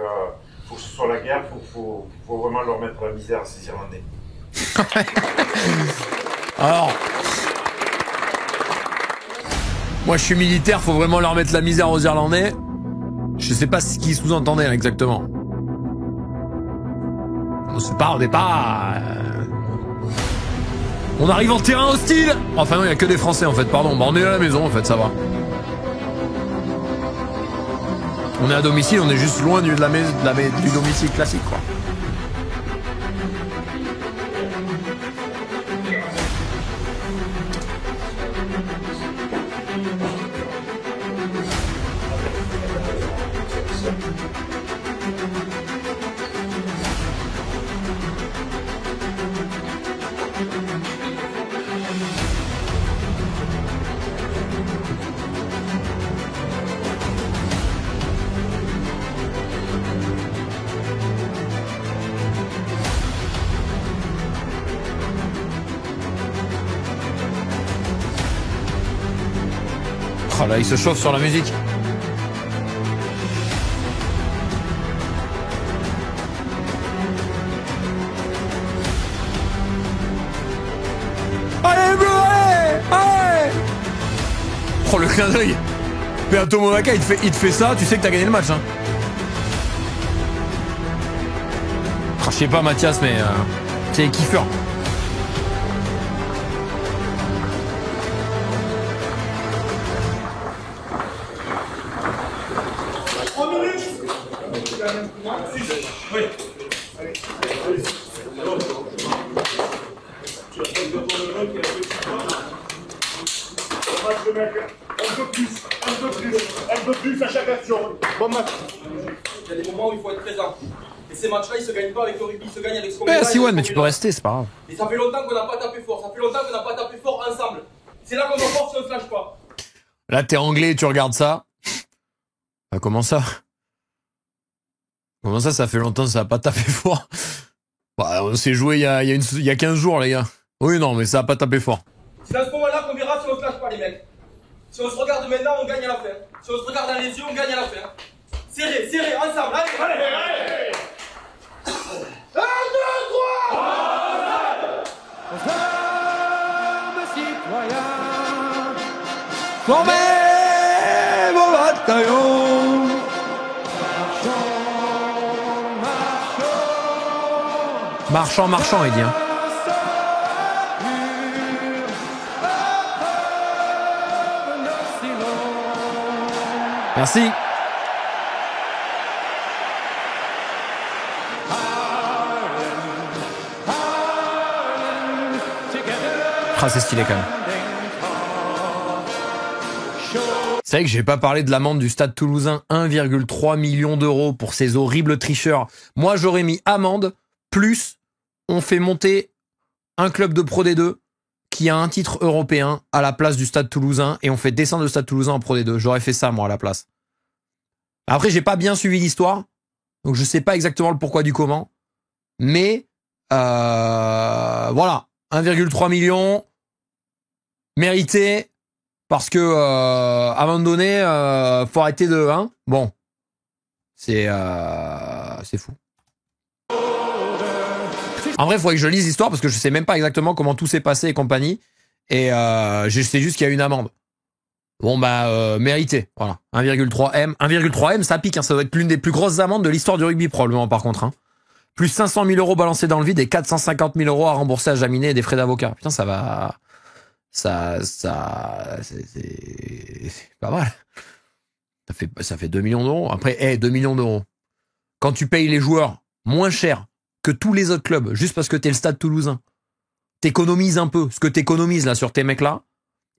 faut que ce soit la guerre. Faut vraiment leur mettre la misère à ces Irlandais. Alors, moi, je suis militaire. Faut vraiment leur mettre la misère aux Irlandais. Je sais pas ce qu'ils sous-entendaient hein, exactement. C'est pas au départ. On arrive en terrain hostile. Enfin non, il y a que des Français en fait, pardon. Bah on est à la maison en fait, ça va. On est à domicile, on est juste loin du domicile classique quoi. Oh là, il se chauffe sur la musique. Oh, le clin d'œil. Peato Movaca, il te fait ça, tu sais que t'as gagné le match. Hein. Oh, je sais pas, Mathias, mais c'est kiffeur. Oui. Un peu plus à chaque action. Bon match. Il y a des moments où il faut être présent. Et ces matchs-là, ils se gagnent pas avec le rugby, ils se gagnent avec ce qu'on Ouais, Siwan, mais tu peux rester, c'est pas grave. Et ça fait longtemps qu'on n'a pas tapé fort, ça fait longtemps qu'on n'a pas tapé fort ensemble. C'est là qu'on va fort si on se lâche pas. Là, t'es anglais, tu regardes ça. Ah, comment ça? Comment ça fait longtemps que ça n'a pas tapé fort? Bah, on s'est joué il y a 15 jours, les gars. Oui, non, mais ça n'a pas tapé fort. C'est à ce moment-là qu'on verra si on se lâche pas, les mecs. Si on se regarde maintenant, on gagne à la fin. Si on se regarde dans les yeux, on gagne à la fin. Serré, serré, ensemble, allez, allez, allez. 1, 2, 3. Formez vos bataillons. Marchand, marchand, il dit. Hein. Merci. Ah, c'est stylé quand même. C'est vrai que j'ai pas parlé de l'amende du Stade Toulousain, 1,3 million d'euros pour ces horribles tricheurs. Moi, j'aurais mis amende, plus on fait monter un club de Pro D2 qui a un titre européen à la place du Stade Toulousain et on fait descendre le Stade Toulousain en Pro D2. J'aurais fait ça, moi, à la place. Après, j'ai pas bien suivi l'histoire, donc je sais pas exactement le pourquoi du comment, mais voilà, 1,3 million mérité parce que à un moment donné, faut arrêter de, hein. Bon, c'est fou. En vrai, il faudrait que je lise l'histoire parce que je sais même pas exactement comment tout s'est passé et compagnie, et je sais juste qu'il y a une amende. Bon bah mérité, voilà. 1,3 M. 1,3 M, ça pique, hein. Ça doit être l'une des plus grosses amendes de l'histoire du rugby probablement par contre. Hein. Plus 500 000 euros balancés dans le vide et 450 000 euros à rembourser à Jaminet et des frais d'avocat. Putain, ça va... c'est pas mal. Ça fait 2 millions d'euros. Après, 2 millions d'euros. Quand tu payes les joueurs moins cher que tous les autres clubs, juste parce que t'es le Stade Toulousain, t'économises un peu ce que t'économises là sur tes mecs là,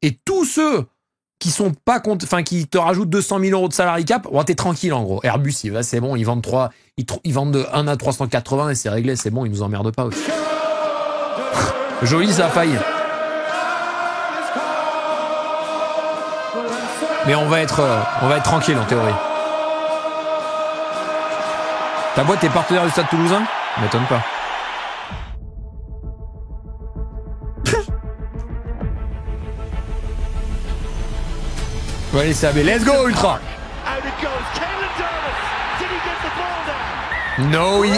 et tous ceux qui sont pas qui te rajoutent 200 000 euros de salary cap, oh, t'es tranquille en gros. Airbus, c'est bon, ils vendent de 1 à 380 et c'est réglé, c'est bon, ils nous emmerdent pas aussi. Joli, ça a failli. Mais on va être tranquille en théorie. Ta boîte est partenaire du Stade Toulousain? M'étonne pas. Allez, c'est AB. Let's go, Ultra! No, he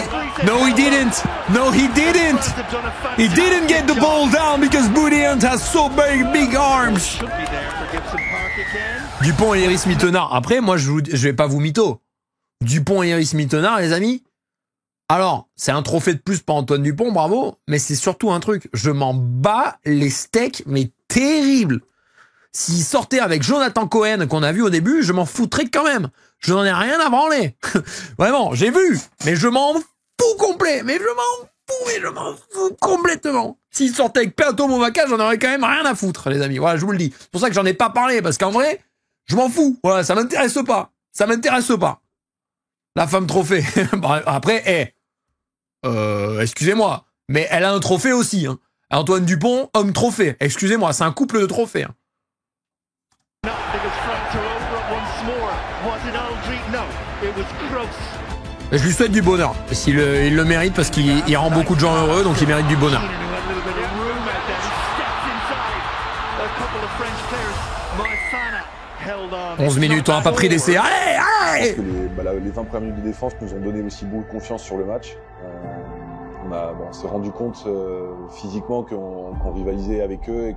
didn't. No, he didn't. He didn't get the ball down because Boudin has so big arms. Dupont et Iris Mittenard. Après, moi, je vais pas vous mytho. Dupont et Iris Mittenard, les amis. Alors, c'est un trophée de plus pour Antoine Dupont, bravo. Mais c'est surtout un truc. Je m'en bats les steaks, mais terrible. S'il sortait avec Jonathan Cohen, qu'on a vu au début, je m'en foutrais quand même. Je n'en ai rien à branler. Vraiment, j'ai vu. Mais je m'en fous complet. Mais je m'en fous complètement. S'il sortait avec Peato Movaca, j'en aurais quand même rien à foutre, les amis. Voilà, je vous le dis. C'est pour ça que j'en ai pas parlé. Parce qu'en vrai, je m'en fous. Voilà, ça m'intéresse pas. Ça m'intéresse pas. La femme trophée. Après, excusez-moi. Mais elle a un trophée aussi. Hein. Antoine Dupont, homme trophée. Excusez-moi, c'est un couple de trophées. Hein. Et je lui souhaite du bonheur. Il le mérite parce qu'il rend beaucoup de gens heureux, donc il mérite du bonheur. 11 minutes, on n'a pas pris d'essai. Allez, allez! Les 20 premières minutes de défense nous ont donné aussi beaucoup de confiance sur le match. On s'est rendu compte physiquement qu'on rivalisait avec eux et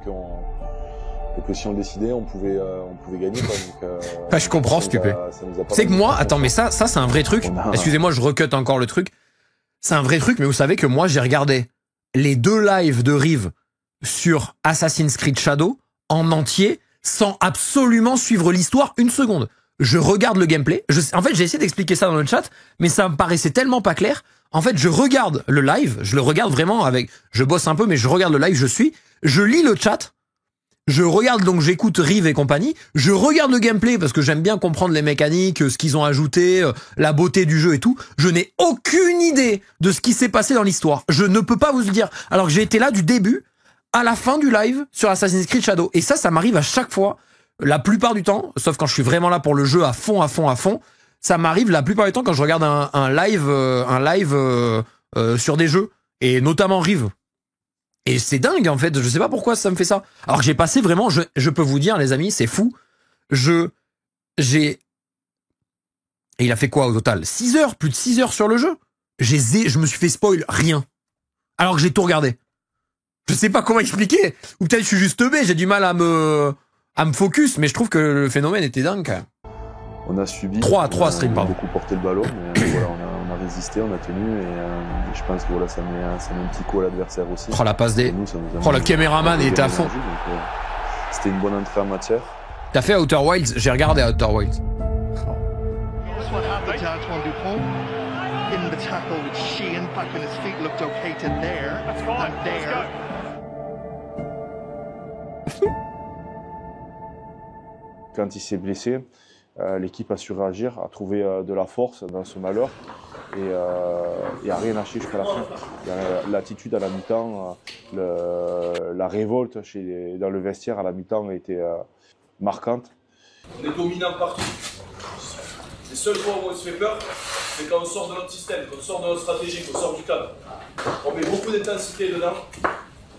et que si on décidait, on pouvait gagner. Quoi. Donc, je comprends ce que tu fais. C'est que moi, attends, mais ça c'est un vrai truc. Excusez-moi, je recute encore le truc. C'est un vrai truc, mais vous savez que moi, j'ai regardé les 2 lives de Rive sur Assassin's Creed Shadow en entier, sans absolument suivre l'histoire une seconde. Je regarde le gameplay. En fait, j'ai essayé d'expliquer ça dans le chat, mais ça me paraissait tellement pas clair. En fait, je regarde le live, je le regarde vraiment avec... Je bosse un peu, mais je regarde le live, je lis le chat, je regarde, donc j'écoute Rive et compagnie, je regarde le gameplay parce que j'aime bien comprendre les mécaniques, ce qu'ils ont ajouté, la beauté du jeu et tout. Je n'ai aucune idée de ce qui s'est passé dans l'histoire. Je ne peux pas vous le dire. Alors que j'ai été là du début à la fin du live sur Assassin's Creed Shadow. Et ça m'arrive à chaque fois, la plupart du temps, sauf quand je suis vraiment là pour le jeu à fond, ça m'arrive la plupart du temps quand je regarde un live sur des jeux, et notamment Rive. Et c'est dingue en fait, je sais pas pourquoi ça me fait ça. Alors que j'ai passé vraiment, je peux vous dire les amis, c'est fou. Et il a fait quoi au total? 6 heures, plus de 6 heures sur le jeu. Je me suis fait spoil rien. Alors que j'ai tout regardé. Je sais pas comment expliquer. Ou peut-être je suis juste teubé, j'ai du mal à me focus, mais je trouve que le phénomène était dingue quand même. On a subi. 3 streams, on a pardon. beaucoup porté le ballon, mais voilà, on a résisté, on a tenu, et je pense que voilà, ça met un petit coup à l'adversaire aussi. Oh la passe des. Oh le caméraman il était à fond. C'était une bonne entrée en matière. T'as fait Outer Wilds? J'ai regardé Outer Wilds. Quand il s'est blessé, l'équipe a su réagir, a trouvé de la force dans ce malheur et a rien lâché jusqu'à la fin. L'attitude à la mi-temps, la révolte dans le vestiaire à la mi-temps a été marquante. On est dominant partout. Les seuls fois où on se fait peur, c'est quand on sort de notre système, qu'on sort de notre stratégie, qu'on sort du cadre. On met beaucoup d'intensité dedans.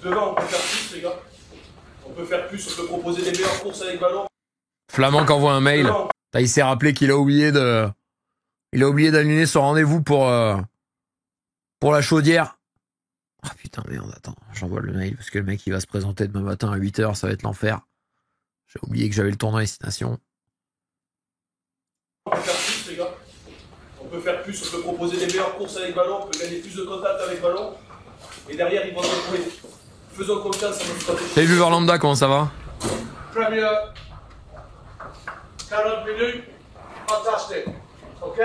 Devant, on peut faire plus, les gars. On peut faire plus, on peut proposer des meilleures courses avec ballon. Flamand qui envoie un mail. Il s'est rappelé qu'il a oublié d'annuler son rendez-vous pour la chaudière. Ah putain, merde, attends, j'envoie le mail parce que le mec il va se présenter demain matin à 8h, ça va être l'enfer. J'ai oublié que j'avais le tournoi Destination. On peut faire plus, les gars. On peut faire plus, on peut proposer des meilleures courses avec ballon, on peut gagner plus de contacts avec ballon. Et derrière, ils vont se retrouver. Faisons confiance à notre stratégie. T'as vu Verlanda, comment ça va? Premier 40 minutes, fantastique. Ok?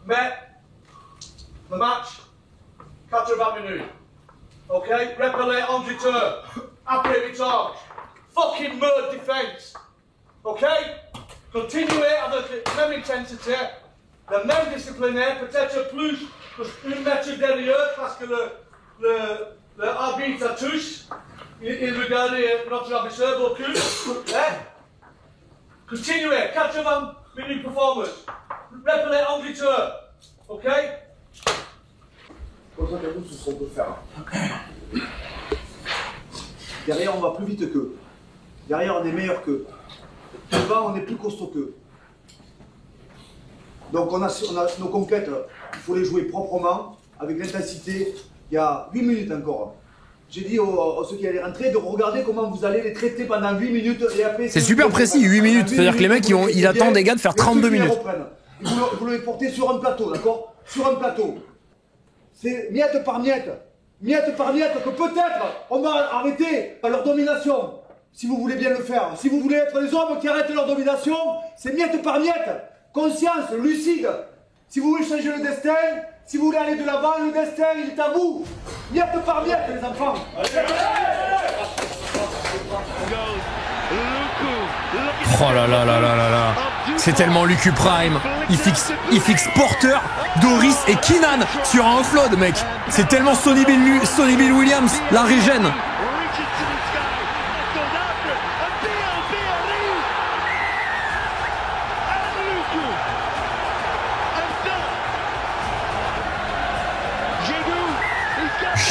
Mais, le match, 80 minutes. Ok? Repelé en buteur. Après mi-temps. Fucking mud defense. Ok? Continuez avec la même intensité, la même discipline, peut-être plus une mètre derrière parce que le arbitre touche. Il regardait notre adversaire beaucoup. Continuez, 80 minutes performance. Repelez en buteur. Ok? Concentrez-vous sur ce qu'on peut faire. Derrière, on va plus vite qu'eux. Derrière, on est meilleur qu'eux. Devant, on est plus costaud qu'eux. Donc, on a nos conquêtes, il faut les jouer proprement, avec l'intensité. Il y a 8 minutes encore. J'ai dit aux ceux qui allaient rentrer de regarder comment vous allez les traiter pendant 8 minutes. Et après, c'est super précis, 8 minutes. C'est-à-dire que les mecs, ils attendent des gars de faire 32 minutes. Vous les portez sur un plateau, d'accord? Sur un plateau. C'est miette par miette. Miette par miette que peut-être on va arrêter leur domination. Si vous voulez bien le faire. Si vous voulez être les hommes qui arrêtent leur domination, c'est miette par miette. Conscience, lucide. Si vous voulez changer le destin, si vous voulez aller de l'avant, le destin, il est à vous. Miette par miette, les enfants. Oh là là là là là là. C'est tellement Lucu Prime. Il fixe Porter, Doris et Keenan sur un offload, mec. C'est tellement Sonny Bill Williams, la régène.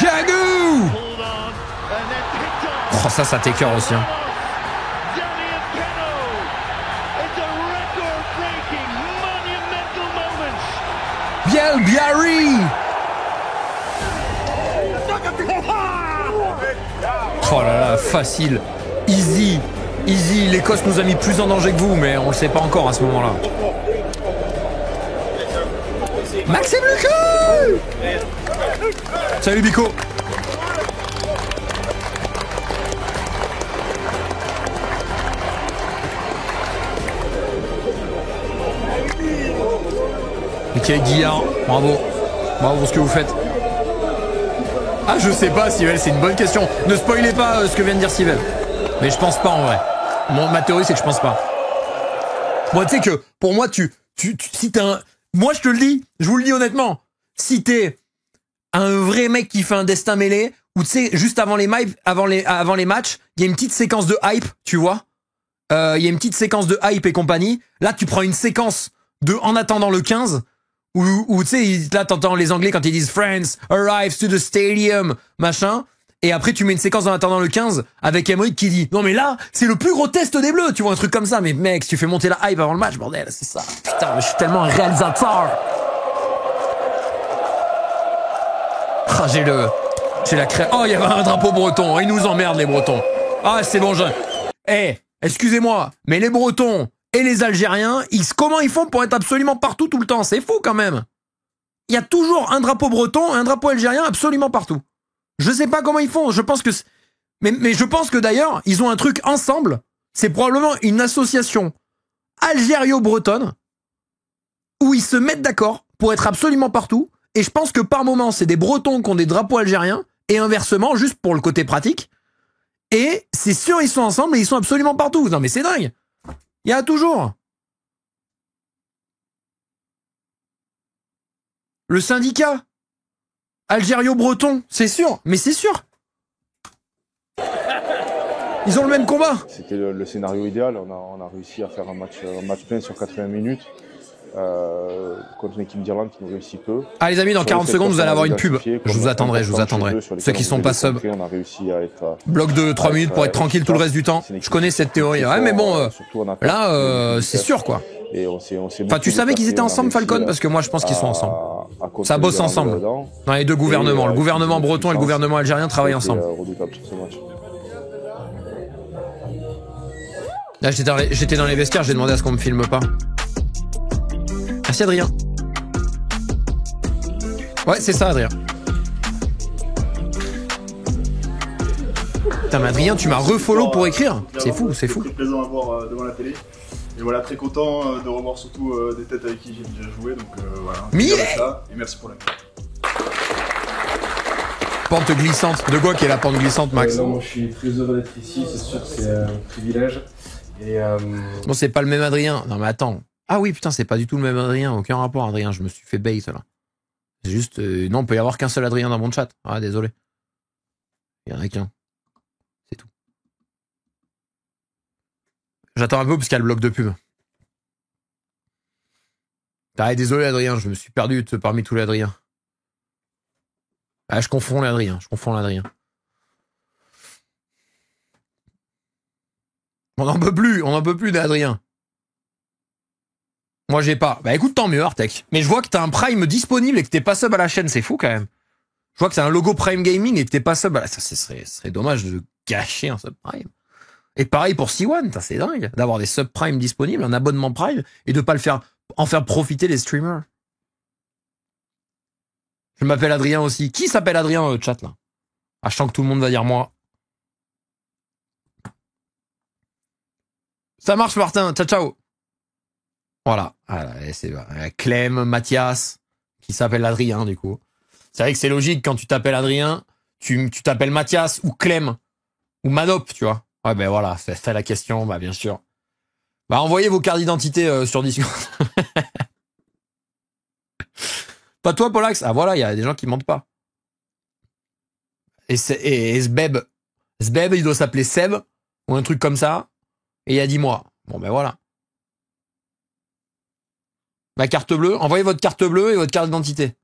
Jagou! Oh, ça t'écœure aussi. Hein. Biel Biarri! Oh là là, facile, easy, Easy, l'Écosse nous a mis plus en danger que vous, mais on le sait pas encore à ce moment-là. Maxime Lucu! Salut Bico. Ok, Guillard, bravo. Bravo pour ce que vous faites. Ah, je sais pas, Sivell, c'est une bonne question. Ne spoilez pas ce que vient de dire Sivell. Mais je pense pas en vrai. Ma théorie, c'est que je pense pas. Moi, tu sais que, pour moi, si t'es un... Moi, je te le dis, je vous le dis honnêtement. Si t'es un vrai mec qui fait un destin mêlé, ou tu sais, juste avant les matchs, il y a une petite séquence de hype, tu vois. Il y a une petite séquence de hype et compagnie. Là, tu prends une séquence de En attendant le 15, où tu sais, là, t'entends les Anglais quand ils disent France arrives to the stadium, machin. Et après, tu mets une séquence En attendant le 15 avec Emmerich qui dit non, mais là, c'est le plus gros test des Bleus, tu vois, un truc comme ça. Mais mec, si tu fais monter la hype avant le match, bordel, c'est ça. Putain, mais je suis tellement un réalisateur. Ah, j'ai la crème. Oh, il y avait un drapeau breton. Ils nous emmerdent, les Bretons. Ah, c'est bon, excusez-moi, mais les Bretons et les Algériens, comment ils font pour être absolument partout tout le temps? C'est fou quand même. Il y a toujours un drapeau breton et un drapeau algérien absolument partout. Je sais pas comment ils font. Je pense que, mais je pense que d'ailleurs, ils ont un truc ensemble. C'est probablement une association algério-bretonne où ils se mettent d'accord pour être absolument partout. Et je pense que par moment, c'est des Bretons qui ont des drapeaux algériens et inversement, juste pour le côté pratique. Et c'est sûr, ils sont ensemble et ils sont absolument partout. Non mais c'est dingue. Il y a toujours. Le syndicat algério-breton, c'est sûr, mais c'est sûr. Ils ont le même combat. C'était le scénario idéal. On a réussi à faire un match plein sur 80 minutes contre une équipe d'Irlande qui nous réussit peu. Ah les amis, dans 40 secondes, vous allez avoir une pub. Je vous attendrai. Ceux qui sont pas sub. On a réussi à être... Bloc de 3 minutes pour être tranquille tout le reste du temps. Je connais cette théorie. Ouais, mais bon, là, c'est sûr, quoi. Enfin, tu savais qu'ils étaient ensemble, Falcon, parce que moi, je pense qu'ils sont ensemble. Ça bosse ensemble. Dans les deux gouvernements. Le gouvernement breton et le gouvernement algérien travaillent ensemble. Là, j'étais dans les vestiaires, j'ai demandé à ce qu'on me filme pas. Merci, Adrien. Ouais, c'est ça, Adrien. Putain, mais Adrien, tu m'as refollow pour écrire. C'est fou, c'est fou. C'est très plaisant à voir devant la télé. Et voilà, très content de revoir surtout des têtes avec qui j'ai déjà joué. Donc voilà. Et merci pour la pente glissante. De quoi qui est la pente glissante, Max? Non, moi je suis très heureux d'être ici, c'est sûr que c'est un privilège. Et bon, c'est pas le même Adrien. Non, mais attends. Ah oui, putain, c'est pas du tout le même Adrien. Aucun rapport, Adrien. Je me suis fait bait, là. C'est juste... non, il peut y avoir qu'un seul Adrien dans mon chat. Ah, désolé. Il y en a qu'un. C'est tout. J'attends un peu parce qu'il y a le bloc de pub. Ah, désolé, Adrien. Je me suis perdu parmi tous les Adriens. Ah, je confonds l'Adrien. On n'en peut plus d'Adrien. Moi, j'ai pas. Bah écoute, tant mieux, Artec. Mais je vois que t'as un Prime disponible et que t'es pas sub à la chaîne, c'est fou quand même. Je vois que t'as un logo Prime Gaming et que t'es pas sub à la... Ça, ce serait dommage de gâcher un sub Prime. Et pareil pour C1, c'est dingue d'avoir des sub Prime disponibles, un abonnement Prime, et de pas en faire profiter les streamers. Je m'appelle Adrien aussi. Qui s'appelle Adrien chat là? Ah, je sens que tout le monde va dire moi. Ça marche, Martin. Ciao, ciao. Voilà. C'est Clem, Mathias, qui s'appelle Adrien, du coup. C'est vrai que c'est logique, quand tu t'appelles Adrien, tu t'appelles Mathias ou Clem ou Manop, tu vois. Ouais, ben voilà, c'est la question, bah bien sûr. Bah envoyez vos cartes d'identité sur Discord. Pas toi, Polax? Ah voilà, il y a des gens qui mentent pas. Et Sbeb, il doit s'appeler Seb, ou un truc comme ça, et il y a 10 mois. Bon ben voilà. Ma carte bleue, envoyez votre carte bleue et votre carte d'identité.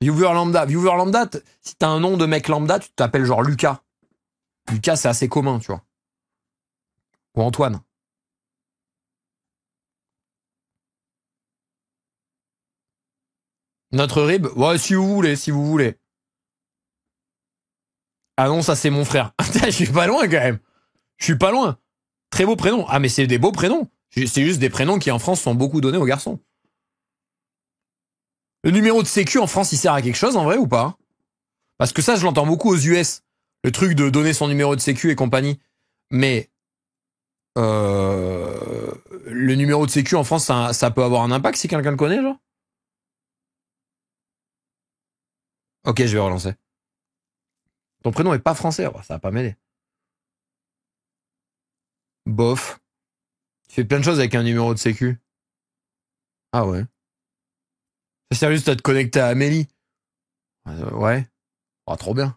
Viewer lambda, si t'as un nom de mec lambda, tu t'appelles genre Lucas. Lucas, c'est assez commun, tu vois. Ou Antoine. Notre rib, ouais, si vous voulez. Ah non, ça c'est mon frère. Je suis pas loin quand même. Je suis pas loin. Très beau prénom. Ah, mais c'est des beaux prénoms. C'est juste des prénoms qui en France sont beaucoup donnés aux garçons. Le numéro de sécu en France, il sert à quelque chose en vrai ou pas? Parce que ça, je l'entends beaucoup aux US. Le truc de donner son numéro de sécu et compagnie. Mais le numéro de sécu en France, ça peut avoir un impact si quelqu'un le connaît, genre? Ok, je vais relancer. Ton prénom est pas français, ça va pas m'aider. Bof. Tu fais plein de choses avec un numéro de sécu. Ah ouais. C'est sérieux, t'as te connecté à Amélie? Ouais. Oh, trop bien.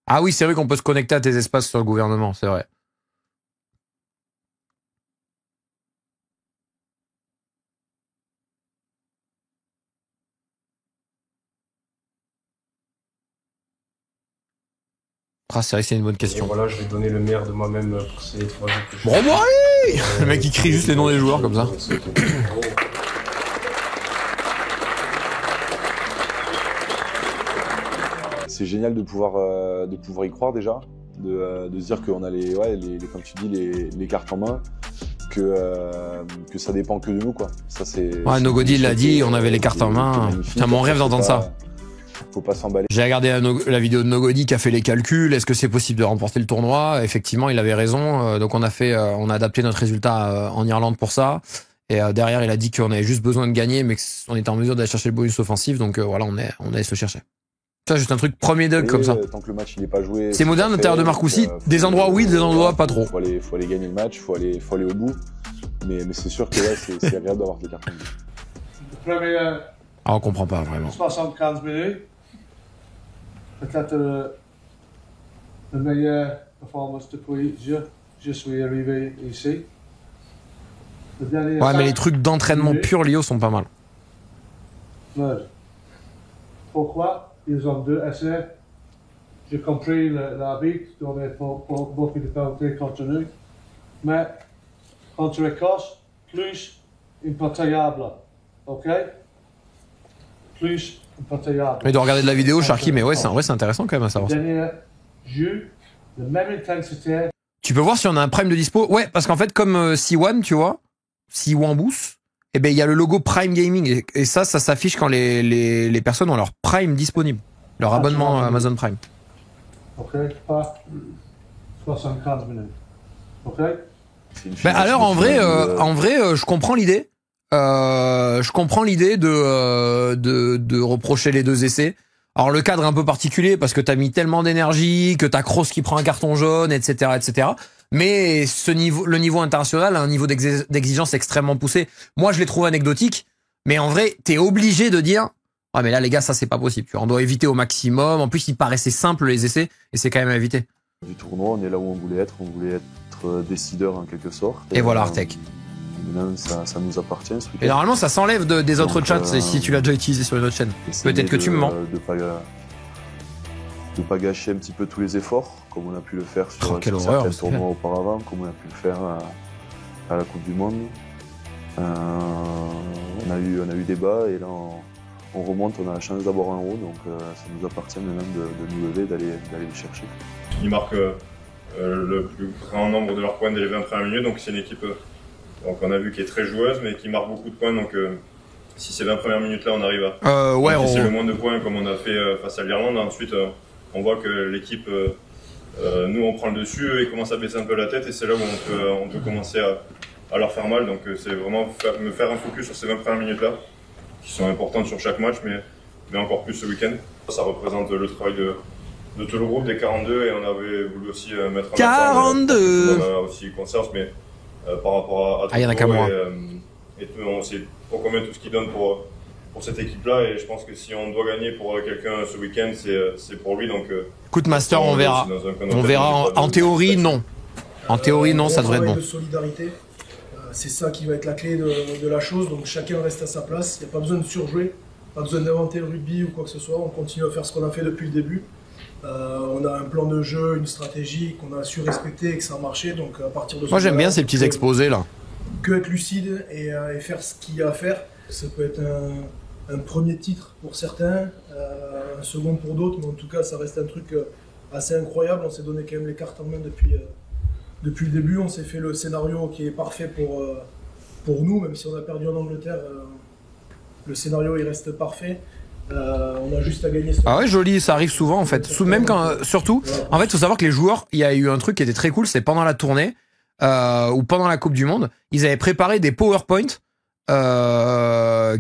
Ah oui, c'est vrai qu'on peut se connecter à tes espaces sur le gouvernement, c'est vrai. Ah, c'est vrai que c'est une bonne question. Et voilà, je vais donner le meilleur de moi-même pour ces 3 jours que je Bon, le mec, il crie juste les noms des joueurs comme ça. C'est génial de pouvoir y croire déjà, de se dire qu'on a comme tu dis, les cartes en main, que ça dépend que de nous, quoi. Ça, c'est. Ouais, Nogodi l'a dit, on avait les cartes en main. Putain, mon rêve d'entendre ça. Faut pas s'emballer. J'ai regardé la vidéo de Nogodi qui a fait les calculs. Est-ce que c'est possible de remporter le tournoi? Effectivement, il avait raison. Donc on a adapté notre résultat en Irlande pour ça. Et derrière, il a dit qu'on avait juste besoin de gagner, mais qu'on était en mesure d'aller chercher le bonus offensif. Donc voilà, on allait se le chercher. Ça, juste un truc premier Doug comme ça. Tant que le match il est pas joué. C'est moderne l'intérieur de Marcoussis. Des endroits oui, des endroits pas trop. Faut aller gagner le match, faut aller au bout. Mais c'est sûr que c'est agréable d'avoir des cartons. Ah, on comprend pas vraiment. 75 minutes. Peut-être la meilleure performance depuis je suis arrivé ici. Ouais, mais les trucs d'entraînement pur Lio sont pas mal. Pourquoi ils ont 2 essais? J'ai compris l'arbitre donnait beaucoup de penalties continues. Mais contre l'Écosse, plus impitoyable. Ok? Plus impitoyable. Mais de regarder de la vidéo, Sharky, mais ouais, en vrai, c'est intéressant quand même à savoir. Dernier jeu, la même intensité. Tu peux voir si on a un prime de dispo. Ouais, parce qu'en fait, comme C1, tu vois, C1 Boost, eh ben, il y a le logo Prime Gaming. Et ça s'affiche quand les personnes ont leur Prime disponible. Leur abonnement Amazon Prime. Ok, pas 75 minutes. Ok? Ben alors, en vrai, je comprends l'idée. Je comprends l'idée de reprocher les 2 essais. Alors le cadre est un peu particulier parce que t'as mis tellement d'énergie, que t'as Kroos qui prend un carton jaune, etc., etc. Mais le niveau international a un niveau d'exigence extrêmement poussé. Moi, je les trouve anecdotiques, mais en vrai, t'es obligé de dire, ah mais là les gars, ça c'est pas possible. Tu vois, on doit éviter au maximum. En plus, il paraissait simple les essais et c'est quand même à éviter. Du tournoi, on est là où on voulait être décideur en quelque sorte. Et voilà Artec. Maintenant, ça nous appartient. Et normalement, ça s'enlève des autres chats si tu l'as déjà utilisé sur une autre chaîne. Peut-être que tu me mens. De pas gâcher un petit peu tous les efforts, comme on a pu le faire sur certains tournois auparavant, comme on a pu le faire à la Coupe du Monde. On a eu des bas et là on remonte, on a la chance d'avoir un haut, donc ça nous appartient maintenant de nous lever, d'aller le chercher. Ils marquent le plus grand nombre de leurs points dès les 20 premières minutes, donc c'est une équipe donc on a vu qui est très joueuse mais qui marque beaucoup de points, donc si ces 20 premières minutes là on arrive à encaisser le moins de points comme on a fait face à l'Irlande, ensuite on voit que l'équipe, nous on prend le dessus et commence à baisser un peu la tête et c'est là où on peut commencer à leur faire mal, donc c'est vraiment me faire un focus sur ces 20 premières minutes là qui sont importantes sur chaque match mais encore plus ce week-end. Ça représente le travail de tout le groupe des 42 et on avait voulu aussi mettre en 42 on a aussi conscience mais par rapport à tout il y en a qu'à moi. Et on sait pourquoi mettre tout ce qu'il donne pour cette équipe-là et je pense que si on doit gagner pour quelqu'un ce week-end, c'est pour lui. Donc, écoute Master, on verra. On verra. En théorie, non. En théorie, non, ça devrait être bon. De solidarité, c'est ça qui va être la clé de la chose. Donc chacun reste à sa place. Il n'y a pas besoin de surjouer, pas besoin d'inventer le rugby ou quoi que ce soit. On continue à faire ce qu'on a fait depuis le début. On a un plan de jeu, une stratégie qu'on a su respecter et que ça a marché. Donc à partir de moi j'aime bien ces petits exposés là. Que être lucide et faire ce qu'il y a à faire. Ça peut être un premier titre pour certains, un second pour d'autres, mais en tout cas ça reste un truc assez incroyable. On s'est donné quand même les cartes en main depuis le début. On s'est fait le scénario qui est parfait pour nous, même si on a perdu en Angleterre. Le scénario il reste parfait. On a juste à gagner. Ah ouais, joli, ça arrive souvent en fait. Même quand, surtout, en fait, il faut savoir que les joueurs, il y a eu un truc qui était très cool, c'est pendant la tournée ou pendant la Coupe du Monde, ils avaient préparé des PowerPoint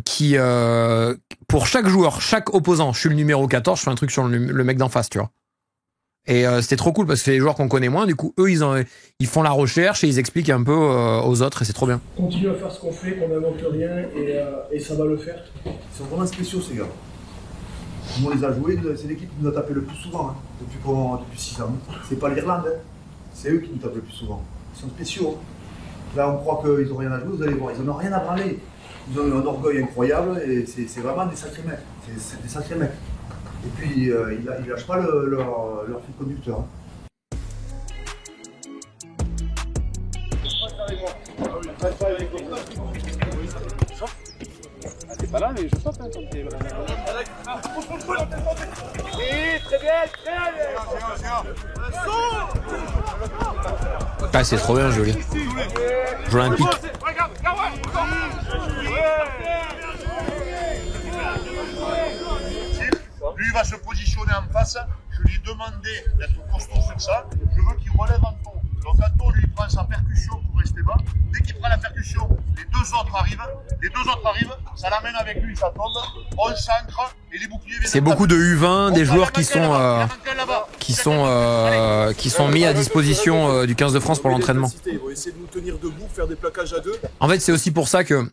qui pour chaque joueur, chaque opposant. Je suis le numéro 14, je fais un truc sur le mec d'en face, tu vois. Et c'était trop cool parce que c'est les joueurs qu'on connaît moins. Du coup, eux, ils font la recherche et ils expliquent un peu aux autres et c'est trop bien. Continue à faire ce qu'on fait, qu'on n'invente rien et ça va le faire. Ils sont vraiment spéciaux ces gars. Nous on les a joués, c'est l'équipe qui nous a tapé le plus souvent, hein, depuis 6 ans. C'est pas l'Irlande, hein. C'est eux qui nous tapent le plus souvent. Ils sont spéciaux. Hein. Là on croit qu'ils n'ont rien à jouer, vous allez voir, ils n'en ont rien à branler. Ils ont un orgueil incroyable et c'est vraiment des sacrés mecs. C'est des sacrés mecs. Et puis ils lâchent pas leur fil conducteur. Hein. T'es pas là, mais je saute, hein, comme t'es vraiment. Oui, très bien, très bien. Ah, c'est trop bien, joli. Jeu olympique. Lui il va se positionner en face. Je lui ai demandé d'être costaud sur ça. Je veux qu'il relève en ton. Donc Anto lui prend sa percussion pour rester bas. Dès qu'il prend la percussion, les deux autres arrivent, ça l'amène avec lui, ça tombe, on s'ancre et les boucliers viennent. C'est beaucoup de U20, des joueurs qui sont mis à disposition du 15 de France pour l'entraînement. Ils vont essayer de nous tenir debout, faire des plaquages à deux. En fait, c'est aussi pour ça que,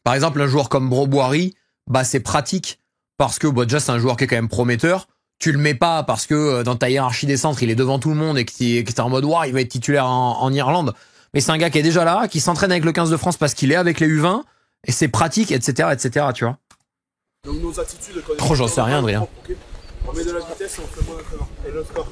par exemple, un joueur comme Broboiry, bah c'est pratique parce que déjà c'est un joueur qui est quand même prometteur. Tu le mets pas parce que dans ta hiérarchie des centres, il est devant tout le monde et que t'es en mode wow, il va être titulaire en Irlande. Mais c'est un gars qui est déjà là, qui s'entraîne avec le 15 de France parce qu'il est avec les U20 et c'est pratique, etc., tu vois. Donc nos attitudes. Oh, j'en sais rien, Adrien. Okay. On met de la vitesse et on fait moins d'entraînement. Et le score.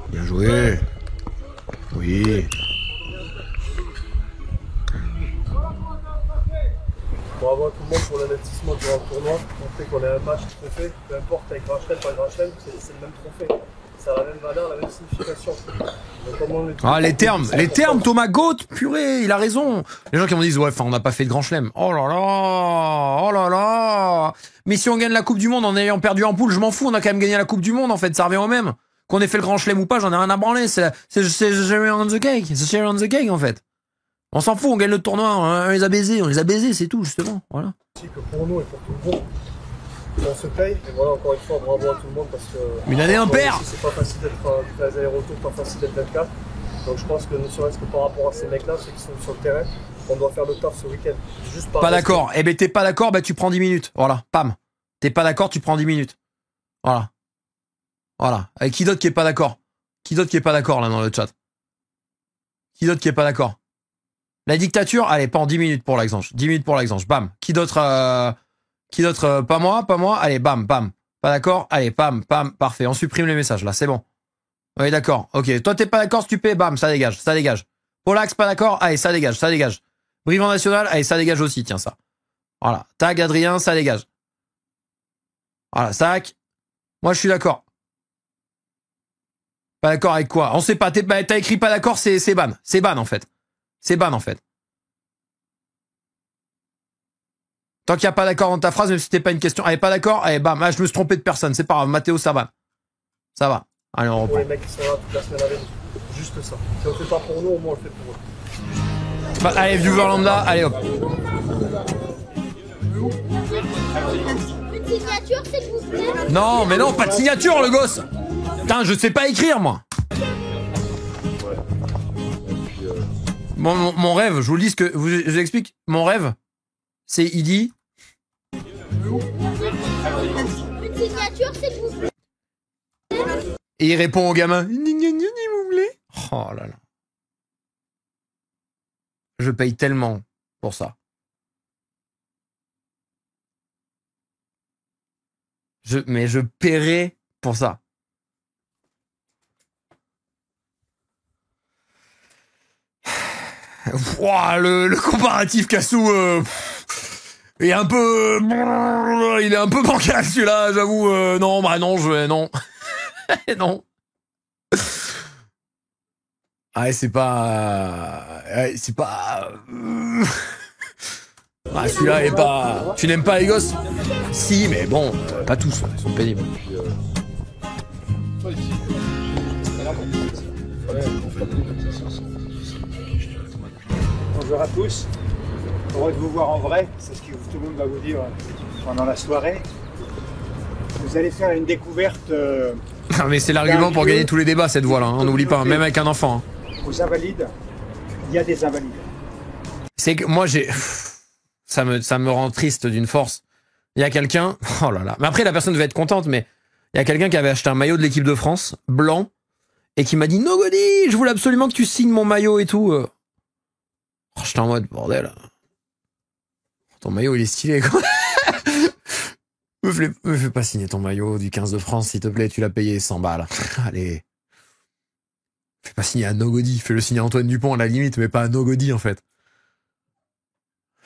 Bien joué. Oui. Bravo à tout le monde pour l'investissement durant le tournoi. On fait qu'on a un match trophée, peu importe avec Grand Chelem, pas Grand Chelem, c'est le même trophée. Ça a la même valeur, la même signification. Ah, les termes, Thomas Goat, purée, il a raison. Les gens qui me disent, ouais, enfin, on n'a pas fait de Grand Chelem. Oh là là. Mais si on gagne la Coupe du Monde en ayant perdu en poule, je m'en fous, on a quand même gagné la Coupe du Monde, en fait, ça revient au même. Qu'on ait fait le Grand Chelem ou pas, j'en ai rien à branler, c'est cherry on the cake, c'est cherry on the cake, en fait. On s'en fout, on gagne le tournoi, on les a baisés, c'est tout, justement, voilà. Que pour nous et pour tout le monde, on se paye, et voilà, encore une fois, bravo à tout le monde, parce que... Une année impaire. C'est pas facile d'être 13 allers-retours, pas facile d'être 24. Donc je pense que ne serait-ce que par rapport à ces mecs-là, ceux qui sont sur le terrain, on doit faire le taf ce week-end. Juste pas d'accord. Eh ben t'es pas d'accord, bah tu prends 10 minutes. Voilà, pam. T'es pas d'accord, tu prends 10 minutes. Voilà. Et qui d'autre qui est pas d'accord? Qui d'autre qui est pas d'accord là dans le chat? Qui d'autre qui est pas d'accord? La dictature, allez, pas en 10 minutes pour l'exemple. 10 minutes pour l'exemple. Bam. Qui d'autre pas moi. Allez, bam. Pas d'accord? Allez, pam. Parfait. On supprime les messages là, c'est bon. Oui, d'accord. Ok. Toi, t'es pas d'accord, stupé. Bam, ça dégage. Polax, pas d'accord. Allez, ça dégage. Brivant National, allez, ça dégage aussi. Tiens, ça. Voilà. Tag, Adrien, ça dégage. Voilà, sac. Moi, je suis d'accord. Pas d'accord avec quoi? On sait pas. T'as écrit pas d'accord, c'est ban. C'est ban, en fait. Tant qu'il n'y a pas d'accord dans ta phrase, même si c'était pas une question. Allez, pas d'accord? Allez, bam. Ah, je me suis trompé de personne. C'est pas grave. Mathéo, ça va. Ça va. Allez, on reprend. Pour les mecs qui sont là toute la semaine avec nous. Juste ça. Si on le fait pas pour nous, au moins on le fait pour eux. Bah, allez, viewer lambda. Allez, hop. Une signature, s'il vous plaît. Non, mais non, pas de signature, le gosse. Putain, je sais pas écrire, moi. Mon rêve, je vous le dis je vous explique. Mon rêve, c'est il dit. Une signature, s'il vous plaît. Et il répond au gamin. Oh là là. Je paye tellement pour ça. Mais je paierai pour ça. Wow, le comparatif Cassou il est un peu bancal celui-là, j'avoue. Non, bah non, non. Non. Ah, c'est pas... Ah, celui-là est pas... Tu n'aimes pas les gosses? Si, mais bon, pas tous, ils sont pénibles. Bonjour à tous, heureux de vous voir en vrai, c'est ce que tout le monde va vous dire pendant la soirée. Vous allez faire une découverte... Non mais c'est l'argument pour gagner tous les débats cette voix-là, hein, on n'oublie pas, même avec un enfant. Hein. Aux invalides, il y a des invalides. C'est que moi j'ai... Ça me rend triste d'une force. Il y a quelqu'un... Oh là là. Mais après la personne devait être contente, mais il y a quelqu'un qui avait acheté un maillot de l'équipe de France, blanc, et qui m'a dit « Nogody, je voulais absolument que tu signes mon maillot et tout. » Oh, j'étais en mode, bordel. Ton maillot, il est stylé, quoi. Me fais pas signer ton maillot du 15 de France, s'il te plaît, tu l'as payé 100 balles. Allez. Fais pas signer à Nogody, fais-le signer à Antoine Dupont à la limite, mais pas à Nogody, en fait.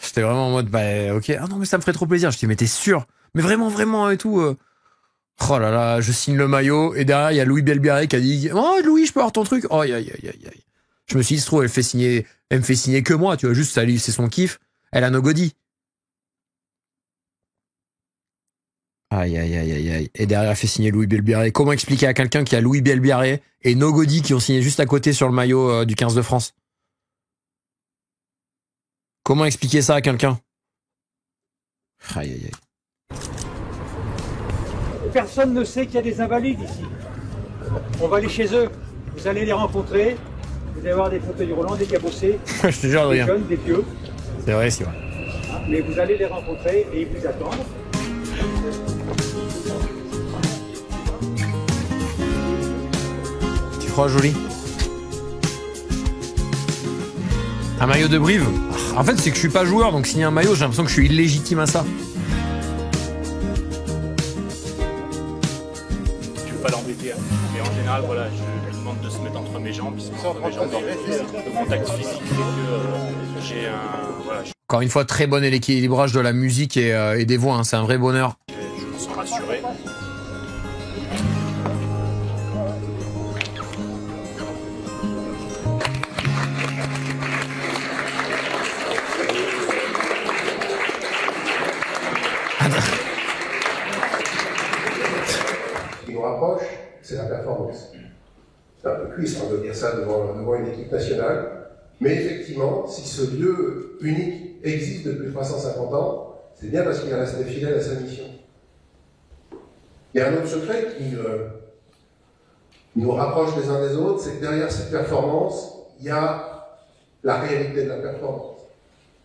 J'étais vraiment en mode, bah, ok. Ah non, mais ça me ferait trop plaisir. Je dis, mais t'es sûr? Mais vraiment, vraiment, et tout. Oh là là, je signe le maillot, et derrière, il y a Louis Belbiaré qui a dit, oh, Louis, je peux avoir ton truc? Oh, aïe, aïe, aïe, aïe. Je me suis dit, trop, elle me fait signer que moi, tu vois, juste, c'est son kiff. Elle a Nogody. Aïe, aïe, aïe, aïe, aïe. Et derrière, elle fait signer Louis Belbiaré. Comment expliquer à quelqu'un qui a Louis Belbiaré et Nogody qui ont signé juste à côté sur le maillot du 15 de France? Comment expliquer ça à quelqu'un? Aïe, aïe, aïe. Personne ne sait qu'il y a des invalides ici. On va aller chez eux. Vous allez les rencontrer. Vous allez avoir des fauteuils roulants, des cabossés, Je te jure, des rien. jeunes, des vieux. C'est vrai, c'est vrai. Mais vous allez les rencontrer et ils vous attendent. Tu crois, joli? Un maillot de Brive? En fait, c'est que je suis pas joueur, donc signer un maillot, j'ai l'impression que je suis illégitime à ça. Je veux pas l'embêter, hein. Mais en général, voilà, je lui demande de se mettre entre mes jambes, puisque entre mes jambes, le contact physique fait que j'ai un... Voilà, Encore une fois, très bon équilibrage de la musique et des voix, hein. C'est un vrai bonheur. je me sens rassuré. Ce qui nous rapproche, c'est la performance. C'est un peu cuistre de dire ça devant une équipe nationale, mais effectivement, si ce lieu unique existe depuis 350 ans, c'est bien parce qu'il est resté fidèle à sa mission. Il y a un autre secret qui nous rapproche les uns des autres, c'est que derrière cette performance, il y a la réalité de la performance.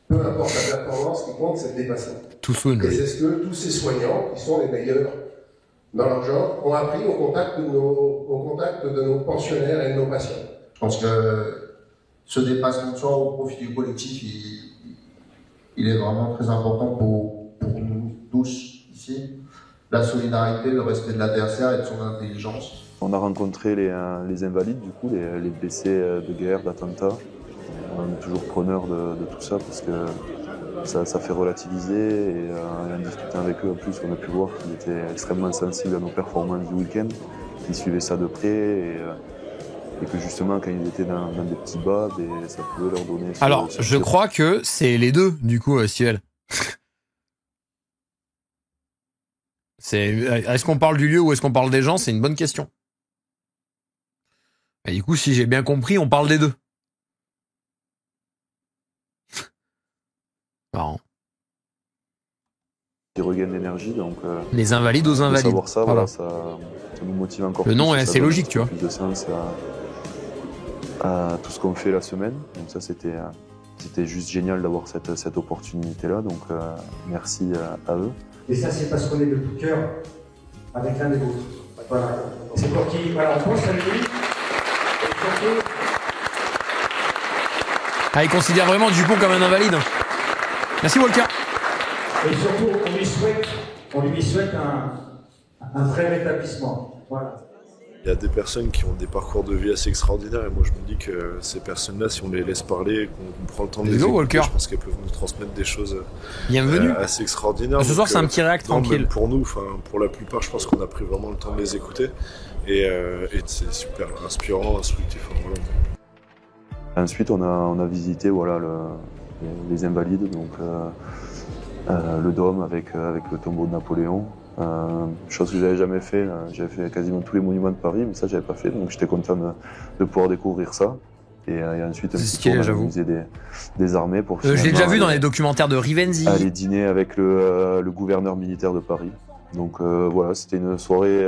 Peu importe la performance, ce qui compte, c'est le dépassement. Et c'est ce que tous ces soignants, qui sont les meilleurs dans leur genre, ont appris au contact de nos pensionnaires et de nos patients. Je pense que ce dépassement de soi au profit du collectif, il est vraiment très important pour nous tous ici. La solidarité, le respect de l'adversaire et de son intelligence. On a rencontré les invalides, du coup, les blessés de guerre, d'attentats. On est toujours preneur de tout ça parce que ça fait relativiser et en discutant avec eux, en plus, on a pu voir qu'ils étaient extrêmement sensibles à nos performances du week-end, qu'ils suivaient ça de près et que justement, quand ils étaient dans des petits bas, ça pouvait leur donner... Alors, je crois que c'est les deux, du coup, Ciel. Est-ce qu'on parle du lieu ou est-ce qu'on parle des gens? C'est une bonne question. Et du coup, si j'ai bien compris, on parle des deux. Marrant. Ils regagnent l'énergie, donc... Les invalides aux invalides. Savoir ça, voilà. ça nous motive encore Le plus. nom est assez logique, tu vois. Plus de sens à tout ce qu'on fait la semaine. Donc ça, c'était juste génial d'avoir cette opportunité-là. Donc merci à eux. Et ça, c'est parce qu'on est de tout cœur avec l'un et l'autre. Voilà. C'est pour qui? Voilà, on pense à lui. Ah, il considère vraiment Dupont comme un invalide. Merci Walker. Et surtout, on lui souhaite un vrai rétablissement. Voilà. Il y a des personnes qui ont des parcours de vie assez extraordinaires et moi je me dis que ces personnes-là, si on les laisse parler, qu'on prend le temps de les écouter, je pense qu'elles peuvent nous transmettre des choses assez extraordinaires. Ce soir, c'est un petit réact tranquille. Pour nous, pour la plupart, je pense qu'on a pris vraiment le temps de les écouter et c'est super inspirant, instructif. Voilà. Ensuite, on a visité voilà, les Invalides, donc le Dôme avec le tombeau de Napoléon. Chose que j'avais jamais fait, j'avais fait quasiment tous les monuments de Paris, mais ça j'avais pas fait, donc j'étais content de pouvoir découvrir ça. Et ensuite, on a visité des armées pour. Je l'ai déjà vu dans les documentaires de Rivenzi. Aller dîner avec le gouverneur militaire de Paris. Donc voilà, c'était une soirée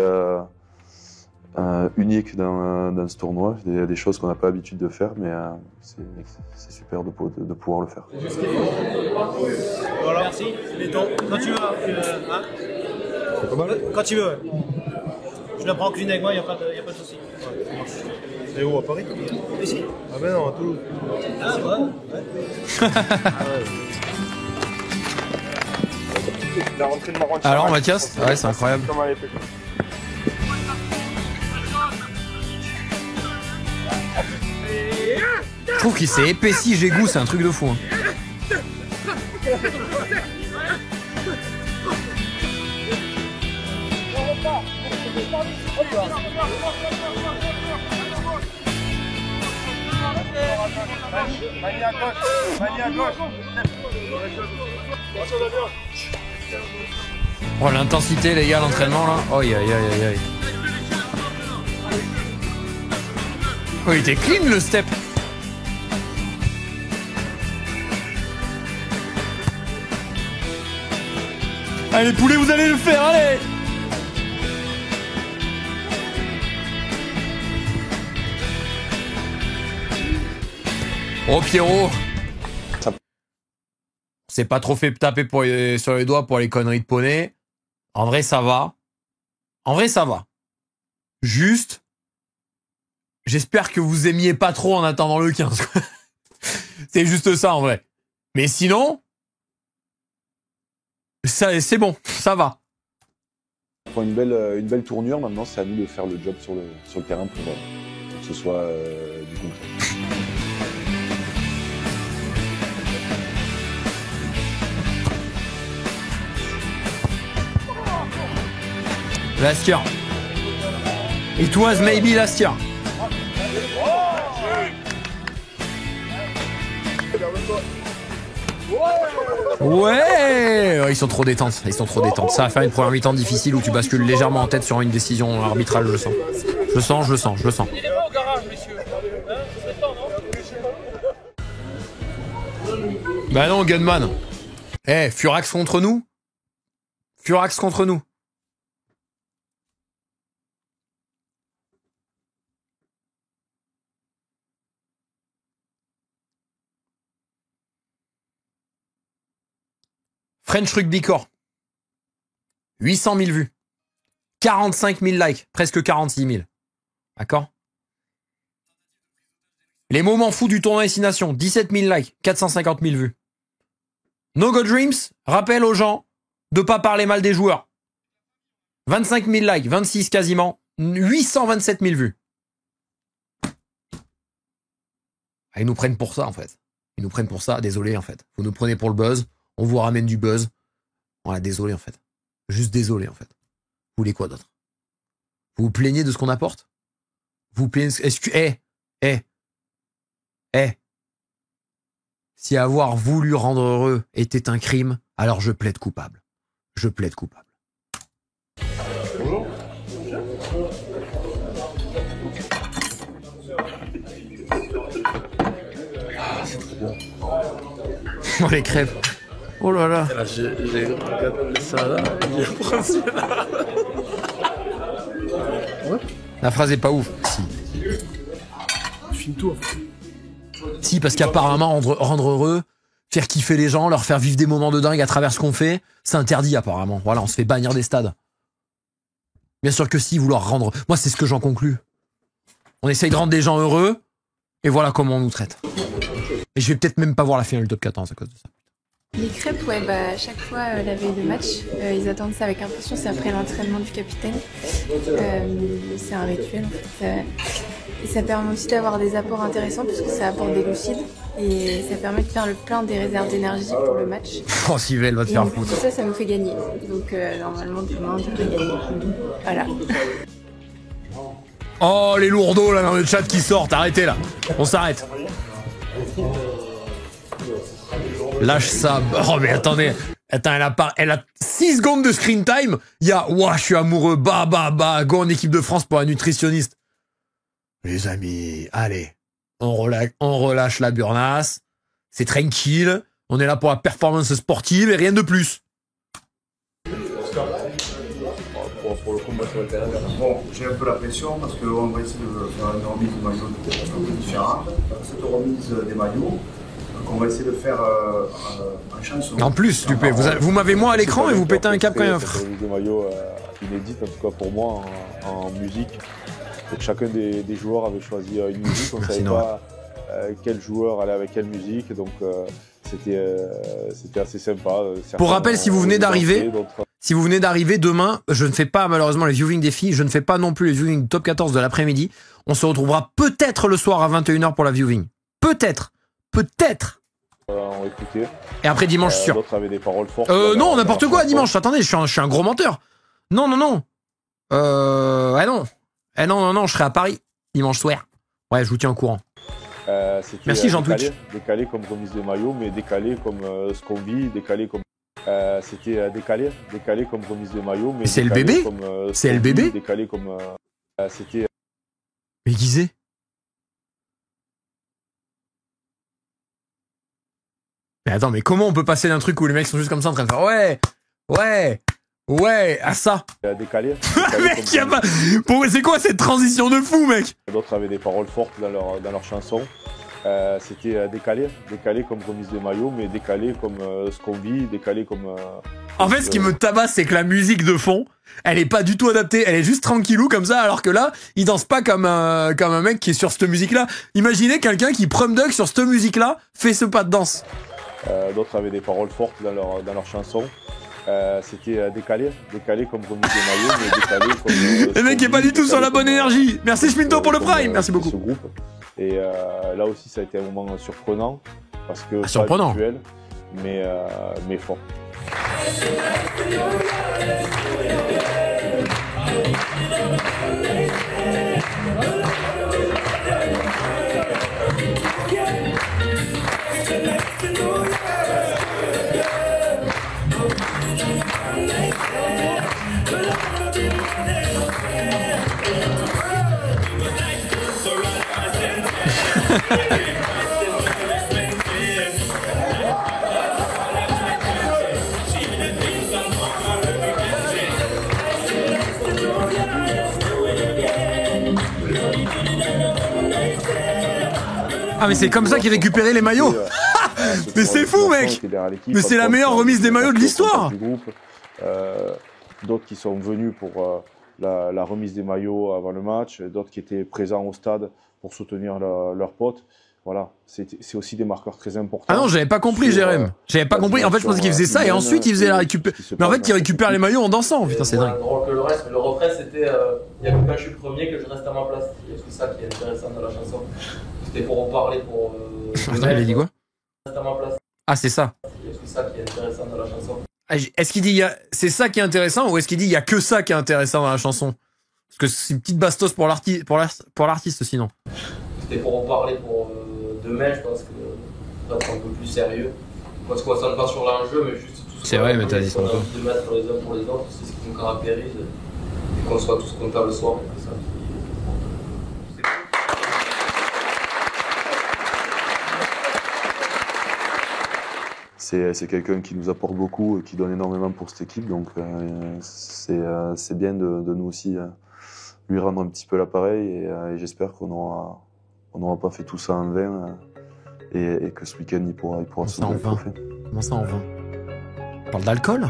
unique dans ce tournoi. Il y a des choses qu'on n'a pas l'habitude de faire, mais c'est super de pouvoir le faire. Voilà. Merci. Quand tu veux, hein. Quand tu veux, ouais. Tu la prends en cuisine avec moi, il n'y a pas de souci. Ouais. Et où, à Paris? Ici. Ah ben non, à Toulouse. Ah ouais. La rentrée de Marouane. Alors Mathias, ouais, c'est incroyable. Je trouve qu'il s'est épaissi Gégou, c'est un truc de fou. Hein. Mani à gauche, Mani à gauche. Oh l'intensité les gars, l'entraînement là. Oh aïe aïe aïe aïe. Oh il était clean le step. Allez poulet, vous allez le faire, allez. Oh Pierrot. C'est pas trop fait taper sur les doigts pour les conneries de poney. En vrai ça va. En vrai ça va. Juste, j'espère que vous aimiez pas trop en attendant le 15. C'est juste ça en vrai. Mais sinon, ça c'est bon, ça va. On prend une belle tournure, maintenant c'est à nous de faire le job sur le terrain pour que ce soit du concret. Last year. It was maybe last year. Ouais, ils sont trop détentes. Ils sont trop détentes. Ça va faire une première mi-temps difficile où tu bascules légèrement en tête sur une décision arbitrale, je le sens. Je le sens. Bah non, Gunman. Eh, Furax contre nous. French Rugby Corps. 800 000 vues. 45 000 likes. Presque 46 000. D'accord? Les moments fous du tournoi Destination. 17 000 likes. 450 000 vues. No Go Dreams. Rappelle aux gens de pas parler mal des joueurs. 25 000 likes. 26 quasiment. 827 000 vues. Ah, ils nous prennent pour ça, en fait. Ils nous prennent pour ça. Désolé, en fait. Vous nous prenez pour le buzz. On vous ramène du buzz. Voilà, désolé en fait. Juste désolé en fait. Vous voulez quoi d'autre? Vous vous plaignez de ce qu'on apporte? Vous plaignez... Est-ce que... Si avoir voulu rendre heureux était un crime, alors je plaide coupable. Je plaide coupable. Bonjour. Ah, c'est très bien. Oh les crêpes. Oh là là. Là j'ai regardé ça là, j'ai pensé là. Ouais. La phrase est pas ouf. Je filme tout en fait. Si, parce qu'apparemment, rendre heureux, faire kiffer les gens, leur faire vivre des moments de dingue à travers ce qu'on fait, c'est interdit apparemment. Voilà, on se fait bannir des stades. Bien sûr que si, vouloir rendre... Moi, c'est ce que j'en conclus. On essaye de rendre des gens heureux, et voilà comment on nous traite. Et je vais peut-être même pas voir la finale du top 14 à cause de ça. Les crêpes, ouais, bah, chaque fois la veille de match, ils attendent ça avec impatience, c'est après l'entraînement du capitaine. C'est un rituel en fait. Et ça permet aussi d'avoir des apports intéressants parce que ça apporte des glucides et ça permet de faire le plein des réserves d'énergie pour le match. Oh, Sylvain va te faire foutre. Tout ça, ça nous fait gagner. Donc normalement, demain, on devrait gagner. Voilà. Oh, les lourdeaux là dans le chat qui sortent, arrêtez là. On s'arrête. Lâche ça. Oh mais attendez. Attends, elle a 6 secondes de screen time. Il y a ouah, je suis amoureux. Bah, go en équipe de France pour un nutritionniste. Les amis, allez. On relâche la burnasse. C'est tranquille. On est là pour la performance sportive et rien de plus. Pour le combat sur le terrain. Bon, j'ai un peu la pression parce qu'on va essayer de faire une remise de maillot un peu différente. Cette remise des maillots, on va essayer de faire en chanson. En plus, vous m'avez moi à l'écran et vous pétez un cap quand même. C'est une remise de maillot inédite, en tout cas pour moi, en musique. Et chacun des joueurs avait choisi une musique. On ne savait pas quel joueur allait avec quelle musique. Donc c'était assez sympa. Pour rappel, si vous venez d'arriver, demain, je ne fais pas malheureusement les viewings des filles, je ne fais pas non plus les viewings du top 14 de l'après-midi. On se retrouvera peut-être le soir à 21h pour la viewing. Peut-être. On écoutait. Et après dimanche sûr. D'autres avaient des paroles fortes. Non, n'importe quoi dimanche. Attendez, je suis un gros menteur. Non. Non, je serai à Paris dimanche soir. Ouais, je vous tiens au courant. Merci Jean Twitch. Décalé comme remise de maillot, mais décalé comme ce qu'on vit, décalé comme... c'était décalé comme remise de maillot, mais... C'est le bébé. C'est le bébé. Décalé comme... c'était... Aiguisé. Mais attends, mais comment on peut passer d'un truc où les mecs sont juste comme ça en train de faire ouais, à ça. Décalé. Mec, y'a pas... c'est quoi cette transition de fou, mec? D'autres avaient des paroles fortes dans leur chanson. C'était décalé comme remise de maillot, mais décalé comme ce qu'on vit, décalé comme... En fait, ce qui me tabasse, c'est que la musique de fond, elle est pas du tout adaptée, elle est juste tranquillou comme ça, alors que là, il danse pas comme un mec qui est sur cette musique-là. Imaginez quelqu'un qui prom-dug sur cette musique-là, fait ce pas de danse. D'autres avaient des paroles fortes dans leur chanson. C'était décalé comme remise de maillot, mais décalé comme... le mec est pas du tout sur la bonne énergie. Merci Schminto pour le prime, merci beaucoup. Ce groupe. Et là aussi, ça a été un moment surprenant, parce que surprenant. Pas habituel, mais fort. Ah mais c'est comme ça qu'ils récupéraient les maillots. Mais c'est fou mec. Mais c'est la meilleure remise des maillots de l'histoire. D'autres qui sont venus pour la remise des maillots avant le match, d'autres qui étaient présents au stade pour soutenir leurs potes. Voilà, c'est aussi des marqueurs très importants. Ah non, j'avais pas compris, Jérém. J'avais pas compris. En fait, je pensais qu'ils faisaient ça et ensuite ils faisaient la récupération. Mais en fait, ils récupèrent les maillots en dansant. Putain, c'est dingue. Drôle que le reste, mais le refrain c'était il y a que quand je suis premier que je reste à ma place. C'est ça qui est intéressant dans la chanson. C'était pour en parler pour. Attends, il a dit quoi? Reste à ma place. Ah, c'est ça. C'est ça qui est intéressant dans la chanson. Est-ce qu'il dit c'est ça qui est intéressant ou est-ce qu'il dit il y a que ça qui est intéressant dans la chanson? Parce que c'est une petite bastos pour l'artiste sinon. C'était pour en parler pour demain, je pense que pour être un peu plus sérieux. On se concentre pas sur l'enjeu, mais juste tout ce c'est vrai, mais t'as dit ça. De mettre les uns pour les autres, c'est ce qui nous caractérise et qu'on soit tous contents le soir. C'est ça. C'est quelqu'un qui nous apporte beaucoup et qui donne énormément pour cette équipe, donc c'est bien de nous aussi lui rendre un petit peu l'appareil et j'espère qu'on n'aura pas fait tout ça en vain et que ce week-end il pourra se faire. Comment ça en vain? On parle d'alcool?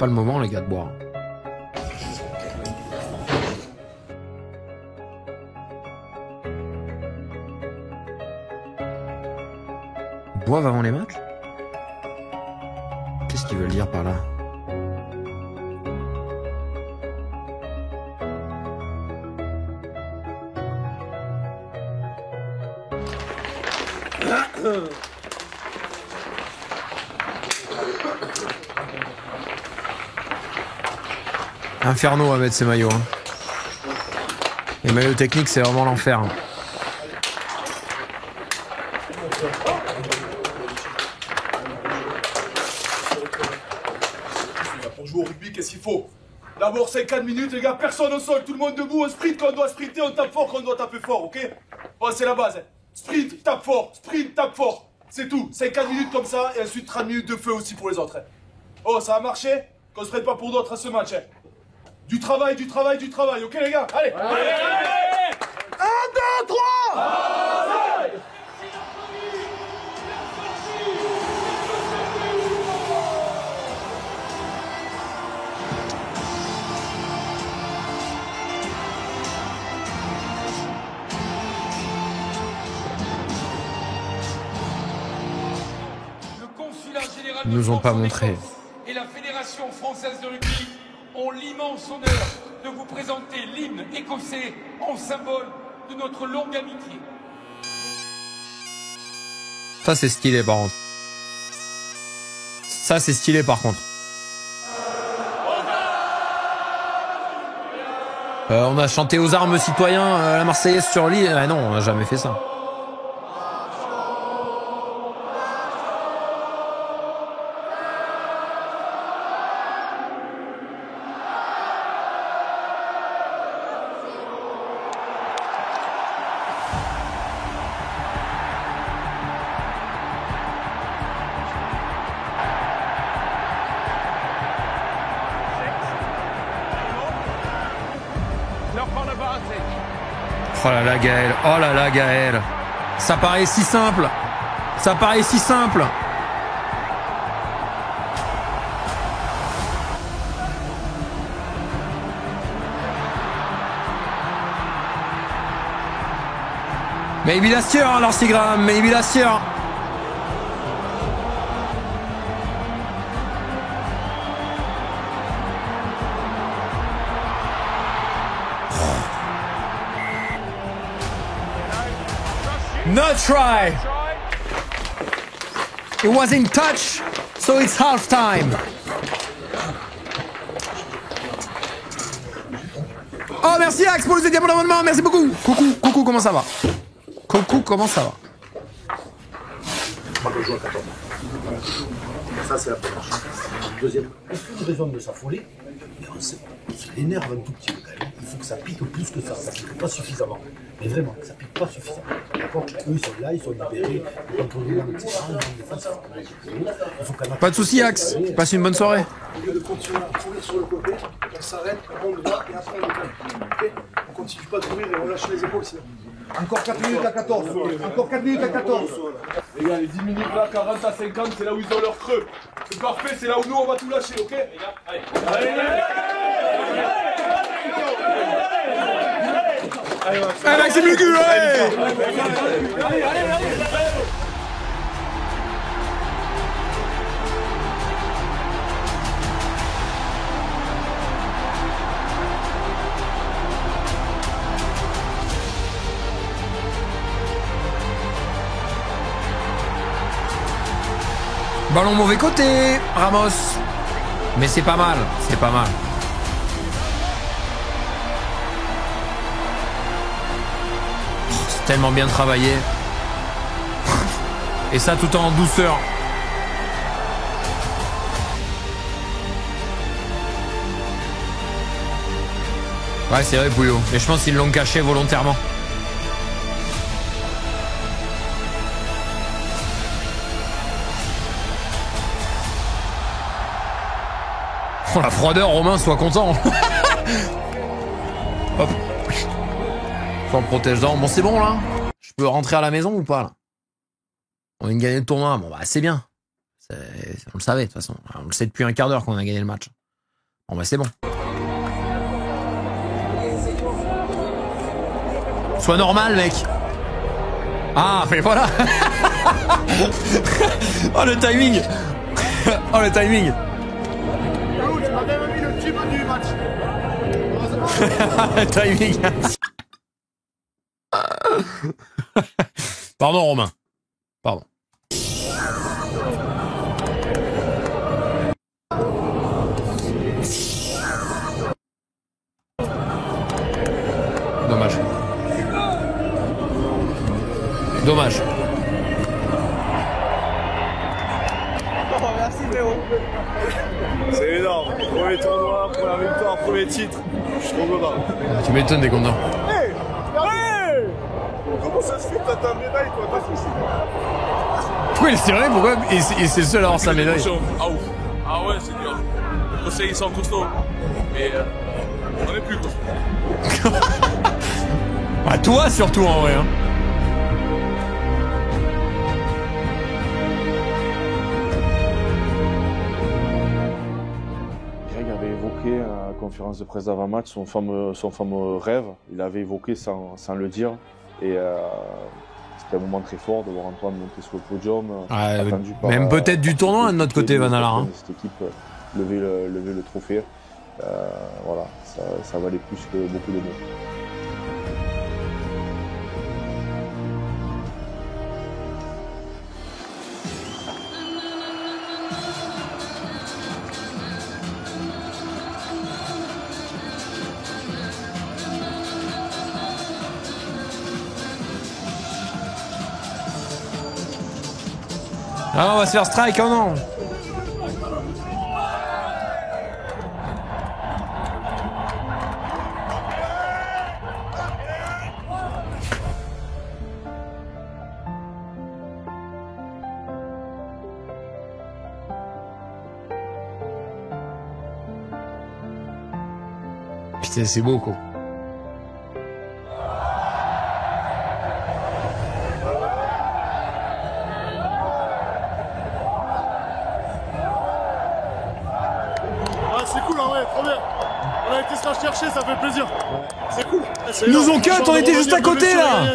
pas le moment, les gars, de boire. Ils boivent avant les matchs? Qu'est-ce qu'ils veulent dire par là? Inferno à mettre ces maillots. Hein. Les maillots techniques, c'est vraiment l'enfer. Hein. Pour jouer au rugby, qu'est-ce qu'il faut? D'abord 50 minutes, les gars, personne au sol, tout le monde debout, on sprint quand on doit sprinter, on tape fort quand on doit taper fort, ok? Bon, c'est la base. Hein. Sprint, tape fort, c'est tout. 50 minutes comme ça, et ensuite 30 minutes de feu aussi pour les autres. Hein. Oh, ça a marché? Qu'on se prête pas pour d'autres à ce match. Hein. Du travail, ok les gars? Allez! 1, 2, 3! Ils nous ont pas montré. Et la Fédération française de rugby ont l'immense honneur de vous présenter l'hymne écossais en symbole de notre longue amitié. Ça c'est stylé par contre. Ça c'est stylé par contre. On a chanté aux armes citoyens la Marseillaise sur l'île. Ah non, on n'a jamais fait ça. Oh là là Gaël, oh là là Gaël. Ça paraît si simple. Ça paraît si simple. Maybe last year, l'Orsigram, maybe last year. No try. It was in touch, so it's half time. Oh merci Axe pour le deuxième abonnement, merci beaucoup. Coucou, comment ça va? Coucou, comment ça va? Ça c'est la première. Deuxième, aucune raison de s'affoler, mais ça l'énerve un tout petit peu quand même. Il faut que ça pique plus que ça pique pas suffisamment. Mais vraiment, ça pique pas suffisamment. D'accord? Eux ils sont là, ils sont libérés, ils contrôlent etc. Pas de soucis Axe, passe une bonne soirée. Au lieu de continuer à courir sur le côté, on s'arrête, on monte droit et après on décale. Okay, on continue pas de courir et on lâche les épaules sinon. Encore 4 minutes à 14. Encore 4 minutes à 14. Les gars, les 10 minutes là, 40 à 50, c'est là où ils ont leur creux. C'est parfait, c'est là où nous on va tout lâcher, ok? Les gars, allez, Maxime Lucu, allez! Ballon mauvais côté, Ramos. Mais c'est pas mal, c'est pas mal. C'est tellement bien travaillé. Et ça tout en douceur. Ouais, c'est vrai, Pouillot. Mais je pense qu'ils l'ont caché volontairement. Oh la froideur, Romain, sois content. Hop. Sans le protège-dents. Bon, c'est bon là. Je peux rentrer à la maison ou pas là? On vient de gagner le tournoi. Bon bah c'est bien. On le savait de toute façon. On le sait depuis un quart d'heure qu'on a gagné le match. Bon bah c'est bon. Sois normal, mec. Ah, mais voilà. Oh le timing. Oh le timing. Tu m'as même mis le petit mot du match. Le timing. Pardon Romain. Pardon. Dommage. Dommage. Merci frérot. C'est énorme. Premier tournoi, première victoire, premier titre. Je suis trop content. Tu m'étonnes des contents. Hey, comment ça se fait que t'as ta médaille toi? Pourquoi il est sérieux? Pourquoi? Et c'est le seul à avoir sa médaille. Ah ouf. Ah ouais, c'est dur. Les conseils ils sont costauds. Mais on est plus costaud. Bah toi surtout en vrai hein. Greg avait évoqué à la conférence de presse d'avant-match son fameux rêve. Il l'avait évoqué sans le dire. Et c'était un moment très fort de voir Antoine monter sur le podium. Même peut-être du tournoi de notre côté, Van Alar. Hein. Cette équipe lever le trophée. Voilà, ça valait plus que beaucoup de mots. Ah, on va se faire strike, oh non! Putain, c'est beau, quoi. Ça fait plaisir. C'est cool. Ils nous ont cut, on était juste à côté là.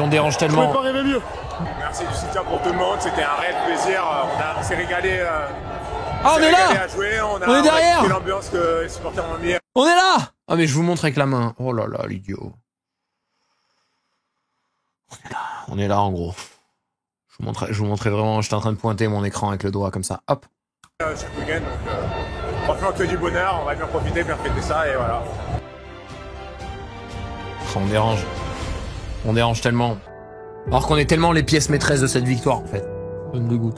On dérange tellement. Pas rêver mieux. Merci du soutien pour tout le monde, c'était un réel plaisir. On s'est régalé. Ah, on est là. À jouer. On est derrière. C'est l'ambiance que les supporters ont mis. On est là. Ah mais je vous montre avec la main. Oh là là, l'idiot. On est là en gros. Je vous montrais vraiment. J'étais en train de pointer mon écran avec le doigt comme ça. Hop. Chaque week-end. Franchement, que du bonheur, on va bien profiter, bien fêter ça et voilà. On dérange. On dérange tellement. Alors qu'on est tellement les pièces maîtresses de cette victoire en fait. Ça me dégoûte.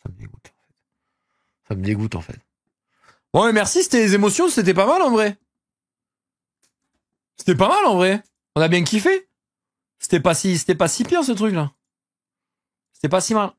Ça me dégoûte en fait. Ça me dégoûte en fait. Bon mais merci, c'était les émotions, c'était pas mal en vrai. C'était pas mal en vrai. On a bien kiffé. C'était pas si pire ce truc là. C'était pas si mal.